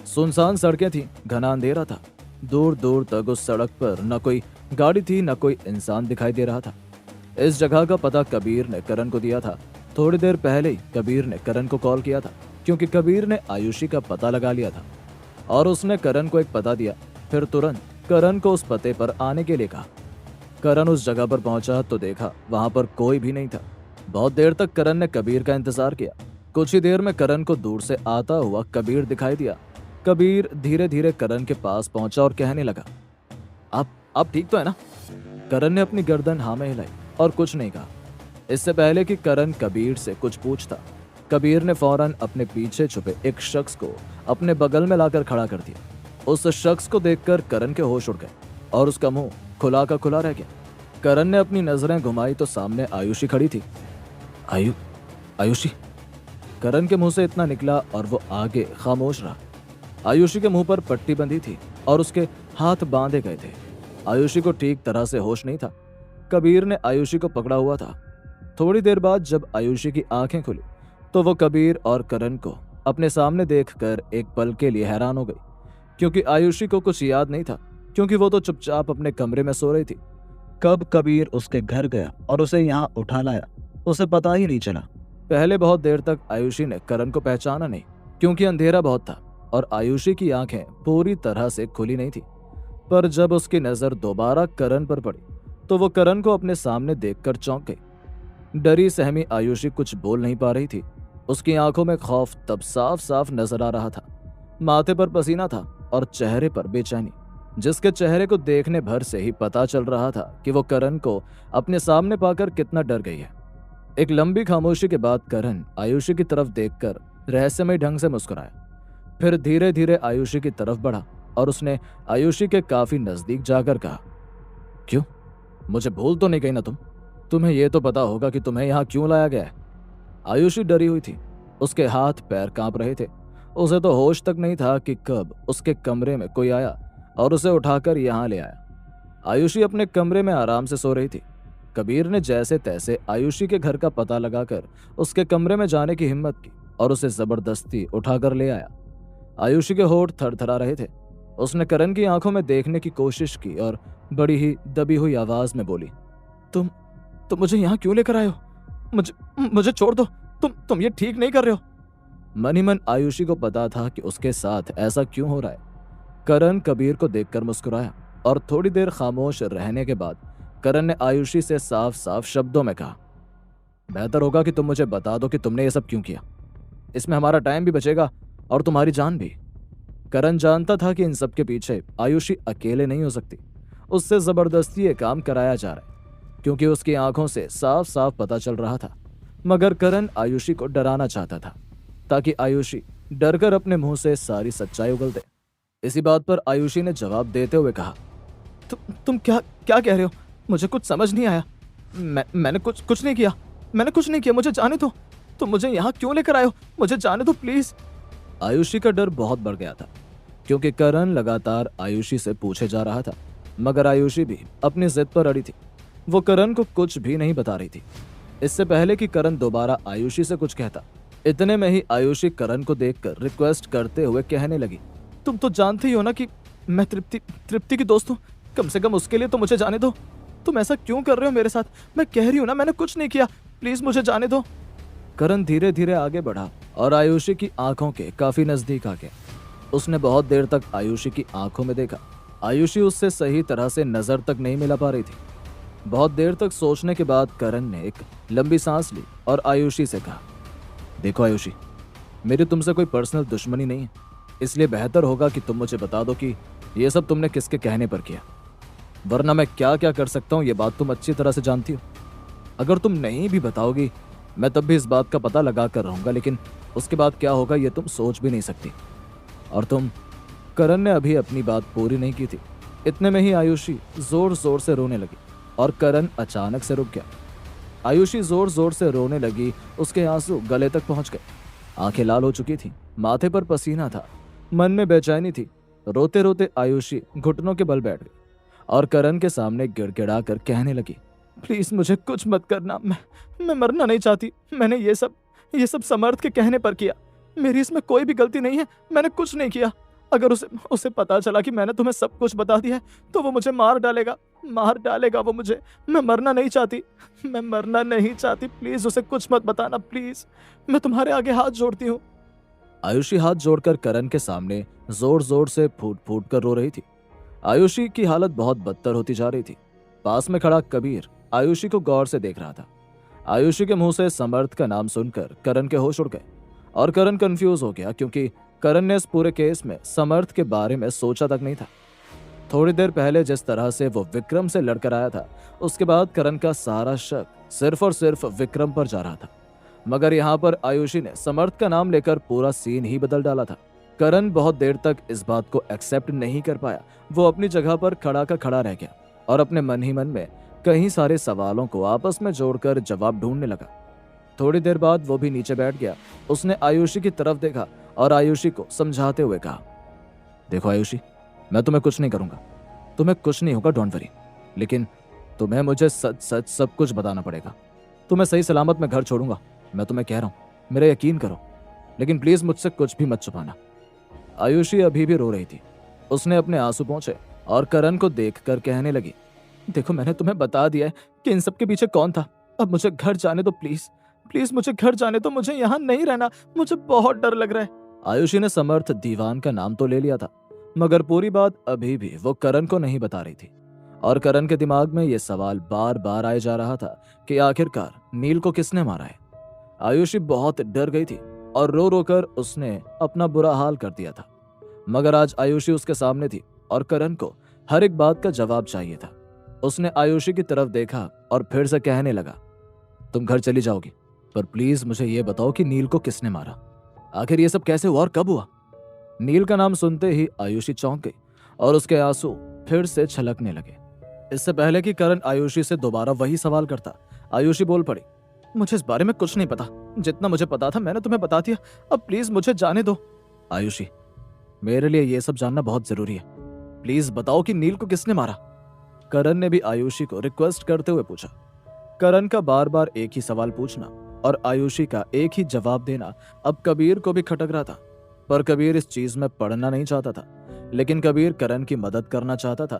सुनसान सड़कें थी, घना अंधेरा था। दूर दूर तक उस सड़क पर न कोई गाड़ी थी, न कोई इंसान दिखाई दे रहा था। इस जगह का पता कबीर ने करण को दिया था। थोड़ी देर पहले ही कबीर ने करण को कॉल किया था, क्योंकि कबीर ने आयुषी का पता लगा लिया था और उसने करण को एक पता दिया। फिर तुरंत करण को उस पते पर आने के लिए कहा। करण उस जगह पर पहुंचा तो देखा वहां पर कोई भी नहीं था। बहुत देर तक करण ने कबीर का इंतजार किया। कुछ ही देर में करण को दूर से आता हुआ कबीर दिखाई दिया। कबीर धीरे धीरे करण के पास पहुंचा और कहने लगा, आप ठीक तो है ना? करण ने अपनी गर्दन हाँ में हिलाई और कुछ नहीं कहा। इससे पहले कि करण कबीर से कुछ पूछता, कबीर ने फौरन अपने पीछे छुपे एक शख्स को अपने बगल में लाकर खड़ा कर दिया। उस शख्स को देखकर करण के होश उड़ गए और उसका मुंह खुला का खुला रह गया। करण ने अपनी नजरें घुमाई तो सामने आयुषी खड़ी थी। आयुषी? करण के मुंह से इतना निकला और वो आगे खामोश रहा। आयुषी के मुंह पर पट्टी बंधी थी और उसके हाथ बांधे गए थे। आयुषी को ठीक तरह से होश नहीं था। कबीर ने आयुषी को पकड़ा हुआ था। थोड़ी देर बाद जब आयुषी की आंखें खुली तो वो कबीर और करण को अपने सामने देखकर एक पल के लिए हैरान हो गई, क्योंकि आयुषी को कुछ याद नहीं था, क्योंकि वो तो चुपचाप अपने कमरे में सो रही थी। कब कबीर उसके घर गया और उसे यहाँ उठा लाया, उसे पता ही नहीं चला। पहले बहुत देर तक आयुषी ने करण को पहचाना नहीं, क्योंकि अंधेरा बहुत था और आयुषी की आंखें पूरी तरह से खुली नहीं थी। पर जब उसकी नजर दोबारा करण पर पड़ी तो वो करण को अपने सामने देखकर चौंक गई। डरी सहमी आयुषी कुछ बोल नहीं पा रही थी। उसकी आंखों में खौफ तब साफ साफ नजर आ रहा था। माथे पर पसीना था और चेहरे पर बेचैनी, जिसके चेहरे को देखने भर से ही पता चल रहा था कि वो करण को अपने सामने पाकर कितना डर गई है। एक लंबी खामोशी के बाद करण आयुषी की तरफ देखकर रहस्यमय ढंग से मुस्कुराया। फिर धीरे धीरे आयुषी की तरफ बढ़ा और उसने आयुषी के काफी नजदीक जाकर कहा, क्यों? मुझे भूल तो नहीं गई ना तुम? तुम्हें यह तो पता होगा कि तुम्हें यहाँ क्यों लाया गया है। आयुषी डरी हुई थी। उसके हाथ पैर कांप रहे थे। उसे तो होश तक नहीं था कि कब उसके कमरे में कोई आया और उसे उठाकर यहाँ ले आया। आयुषी अपने कमरे में आराम से सो रही थी। कबीर ने जैसे तैसे आयुषी के घर का पता लगाकर उसके कमरे में जाने की हिम्मत की और उसे जबरदस्ती उठाकर ले आया। आयुषी के होठ थरथरा रहे थे। उसने करण की आंखों में देखने की कोशिश की और बड़ी ही दबी हुई आवाज में बोली, तुम मुझे यहाँ क्यों लेकर आए हो? मुझे छोड़ दो। तुम ये ठीक नहीं कर रहे हो। मन ही मन आयुषी को पता था कि उसके साथ ऐसा क्यों हो रहा है। करण कबीर को देखकर मुस्कुराया और थोड़ी देर खामोश रहने के बाद करण ने आयुषी से साफ साफ शब्दों में कहा, बेहतर होगा कि तुम मुझे बता दो कि तुमने ये सब क्यों किया। इसमें हमारा टाइम भी बचेगा और तुम्हारी जान भी। करण जानता था कि इन सब के पीछे आयुषी अकेले नहीं हो सकती। उससे जबरदस्ती ये काम कराया जा रहा है, क्योंकि उसकी आंखों से साफ साफ पता चल रहा था। मगर करण आयुषी को डराना चाहता था, ताकि आयुषी डरकर अपने मुंह से सारी सच्चाई उगल दे। इसी बात पर आयुषी ने जवाब देते हुए कहा, तुम क्या कह रहे हो? मुझे कुछ समझ नहीं आया। मैंने कुछ नहीं किया। मैंने कुछ नहीं किया। मुझे जाने दो। तुम मुझे यहाँ क्यों लेकर आए हो? मुझे जाने दो प्लीज। आयुषी का डर बहुत बढ़ गया था, क्योंकि करण लगातार आयुषी से पूछे जा रहा था। मगर आयुषी भी अपनी जिद पर अड़ी थी। वो करण को कुछ भी नहीं बता रही थी। इससे पहले कि करण दोबारा आयुषी से कुछ कहता, इतने में ही आयुषी करण को देखकर रिक्वेस्ट करते हुए कहने लगी, तुम तो जानते ही हो ना कि मैं तृप्ति की दोस्त हूँ। कम से कम उसके लिए तो मुझे जाने दो। तुम ऐसा क्यों कर रहे हो मेरे साथ? मैं कह रही हूँ ना, मैंने कुछ नहीं किया। प्लीज मुझे जाने दो। करण धीरे धीरे आगे बढ़ा और आयुषी की आंखों के काफी नजदीक आ गया। उसने बहुत देर तक आयुषी की आंखों में देखा। आयुषी उससे सही तरह से नजर तक नहीं मिला पा रही थी। बहुत देर तक सोचने के बाद करण ने एक लंबी सांस ली और आयुषी से कहा, देखो आयुषी, मेरी तुमसे कोई पर्सनल दुश्मनी नहीं है, इसलिए बेहतर होगा कि तुम मुझे बता दो कि ये सब तुमने किसके कहने पर किया। वरना मैं क्या क्या कर सकता हूँ ये बात तुम अच्छी तरह से जानती हो। अगर तुम नहीं भी बताओगी मैं तब भी इस बात का पता लगा कर रहूंगा, लेकिन उसके बाद क्या होगा ये तुम सोच भी नहीं सकती। और तुम, करण ने अभी अपनी बात पूरी नहीं की थी इतने में ही आयुषी जोर जोर से रोने लगी और करण अचानक से रुक गया। आयुषी जोर जोर से रोने लगी, उसके आंसू गले तक पहुंच गए। आंखें लाल हो चुकी थी, माथे पर पसीना था, मन में बेचैनी थी। रोते रोते आयुषी घुटनों के बल बैठ गई और करण के सामने गिड़गिड़ा कर कहने लगी, प्लीज मुझे कुछ मत करना, मैं मरना नहीं चाहती। मैंने ये सब समर्थ के कहने पर किया। मेरी इसमें कोई भी गलती नहीं है, मैंने कुछ नहीं किया। अगर उसे पता चला कि मैंने तुम्हें सब कुछ बता दिया है तो वो मुझे मार डालेगा वो मुझे। मैं मरना नहीं चाहती, प्लीज उसे कुछ मत बताना, प्लीज, मैं तुम्हारे आगे हाथ जोड़ती हूँ। आयुषी हाथ जोड़कर करण के सामने जोर जोर से फूट फूट कर रो रही थी। आयुषी की हालत बहुत बदतर होती जा रही थी। पास में खड़ा कबीर आयुषी को गौर से देख रहा था। आयुषी के मुंह से समर्थ का नाम सुनकर करण के होश उड़ गए और करण कंफ्यूज हो गया, क्योंकि करण ने इस पूरे केस में समर्थ के बारे में सोचा तक नहीं था। थोड़ी देर पहले जिस तरह से वो विक्रम से लड़कर आया था, उसके बाद करण का सारा शक सिर्फ और सिर्फ विक्रम पर जा रहा था। मगर यहाँ पर आयुषी ने समर्थ का नाम लेकर पूरा सीन ही बदल डाला था। करण बहुत देर तक इस बात को एक्सेप्ट नहीं कर पाया। वो अपनी जगह पर खड़ा का खड़ा रह गया और अपने मन ही मन में कई सारे सवालों को आपस में जोड़कर जवाब ढूंढने लगा। थोड़ी देर बाद वो भी नीचे बैठ गया। उसने आयुषी की तरफ देखा और आयुषी को समझाते हुए कहा, देखो आयुषी, मैं तुम्हें कुछ नहीं करूंगा, तुम्हें कुछ नहीं होगा, डोंट वरी। लेकिन तुम्हें मुझे सच सच सब कुछ बताना पड़ेगा। तुम्हें सही सलामत मैं घर छोड़ूंगा, मैं तुम्हें कह रहा हूँ, मेरा यकीन करो। लेकिन प्लीज मुझसे कुछ भी मत छुपाना। आयुषी अभी भी रो रही थी। उसने अपने आंसू पोंछे और करण को देखकर कहने लगी, देखो मैंने तुम्हें बता दिया है कि इन सब के पीछे कौन था। अब मुझे घर जाने दो, प्लीज प्लीज मुझे घर जाने दो, मुझे यहाँ नहीं रहना, मुझे बहुत डर लग रहा है। आयुषी ने समर्थ दीवान का नाम तो ले लिया था, मगर पूरी बात अभी भी वो करण को नहीं बता रही थी। और करण के दिमाग में यह सवाल बार बार आए जा रहा था कि आखिरकार नील को किसने मारा है। आयुषी बहुत डर गई थी और रो रो कर उसने अपना बुरा हाल कर दिया था। मगर आज आयुषी उसके सामने थी और करण को हर एक बात का जवाब चाहिए था। उसने आयुषी की तरफ देखा और फिर से कहने लगा, तुम घर चली जाओगी, पर प्लीज मुझे यह बताओ कि नील को किसने मारा। आखिर ये सब कैसे हुआ और कब हुआ। नील का नाम सुनते ही आयुषी चौंक गई और उसके आंसू फिर से छलकने लगे। इससे पहले कि करण आयुषी से दोबारा वही सवाल करता, आयुषी बोल पड़ी, मुझे इस बारे में कुछ नहीं पता, जितना मुझे पता था मैंने तुम्हें बता दिया, अब प्लीज मुझे जाने दो। आयुषी, मेरे लिए यह सब जानना बहुत जरूरी है, प्लीज बताओ कि नील को किसने मारा। करण ने भी आयुषी को रिक्वेस्ट करते हुए पूछा। करण का बार बार एक ही सवाल पूछना और आयुषी का एक ही जवाब देना अब कबीर को भी खटक रहा था। पर कबीर इस चीज में पड़ना नहीं चाहता था, लेकिन कबीर करण की मदद करना चाहता था।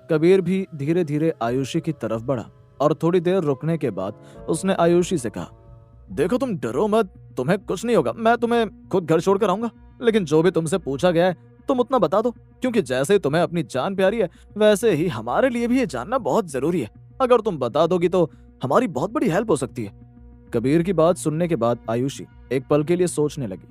कबीर भी धीरे धीरे आयुषी की तरफ बढ़ा और थोड़ी देर रुकने के बाद उसने आयुषी से कहा, देखो तुम डरो मत, तुम्हें कुछ नहीं होगा, मैं तुम्हें खुद घर छोड़कर आऊंगा। लेकिन जो भी तुमसे पूछा गया है तुम उतना बता दो, क्योंकि जैसे ही तुम्हें अपनी जान प्यारी है वैसे ही हमारे लिए भी ये जानना बहुत जरूरी है। अगर तुम बता दोगी तो हमारी बहुत बड़ी हेल्प हो सकती है। कबीर की बात सुनने के बाद आयुषी एक पल के लिए सोचने लगी।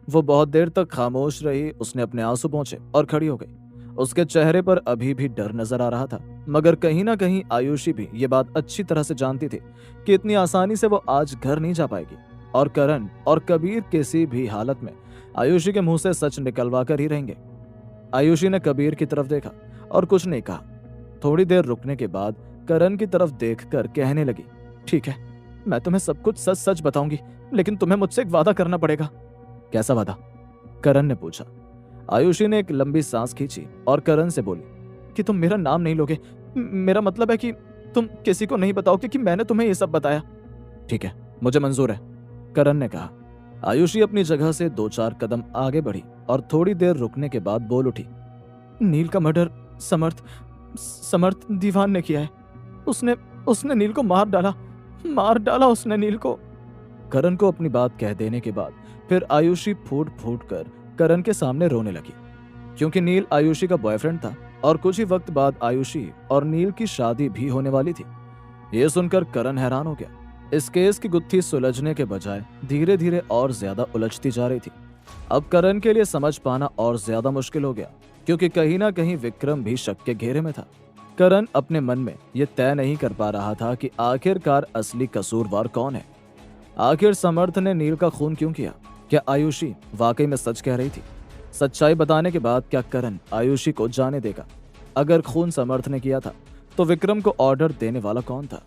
वो बहुत देर तक खामोश रही। उसने अपने आंसू पोंछे और खड़ी हो गई। उसके चेहरे पर अभी भी डर नजर आ रहा था, मगर कहीं ना कहीं आयुषी भी ये बात अच्छी तरह से जानती थी कि इतनी आसानी से वो आज घर नहीं जा पाएगी और करण और कबीर किसी भी हालत में आयुषी के मुंह से सच निकलवा कर ही रहेंगे। आयुषी ने कबीर की तरफ देखा और कुछ नहीं कहा। थोड़ी देर रुकने के बाद करण की तरफ देखकर कहने लगी, ठीक है, मैं तुम्हें सब कुछ सच सच बताऊंगी, लेकिन तुम्हें मुझसे एक वादा करना पड़ेगा। कैसा वादा? करण ने पूछा। आयुषी ने एक लंबी सांस खींची और करण से बोली कि तुम मेरा नाम नहीं लोगे। मेरा मतलब है कि तुम किसी को नहीं बताओगे कि मैंने तुम्हें ये सब बताया। ठीक है, मुझे मंजूर है, करण ने कहा। आयुषी अपनी जगह से 2-4 कदम आगे बढ़ी और थोड़ी देर रुकने के बाद बोल उठी, नील का मर्डर समर्थ दीवान ने किया है। उसने नील को मार डाला उसने नील को। करण को अपनी बात कह देने के बाद फिर आयुषी फूट फूट कर करण के सामने रोने लगी, क्योंकि नील आयुषी का बॉयफ्रेंड था और कुछ ही वक्त बाद आयुषी और नील की शादी भी होने वाली थी। यह सुनकर करण हैरान हो गया। इस केस की गुत्थी सुलझने के बजाय धीरे धीरे और ज्यादा उलझती जा रही थी। अब करण के लिए समझ पाना और ज्यादा मुश्किल हो गया, क्योंकि कहीं ना कहीं विक्रम भी शक के घेरे में था। करण अपने मन में यह तय नहीं कर पा रहा था कि आखिरकार असली कसूरवार कौन है। आखिर समर्थ ने नील का खून क्यों किया? क्या आयुषी वाकई में सच कह रही थी? सच्चाई बताने के बाद क्या करण आयुषी को जाने देगा? अगर खून समर्थ ने किया था तो विक्रम को ऑर्डर देने वाला कौन था?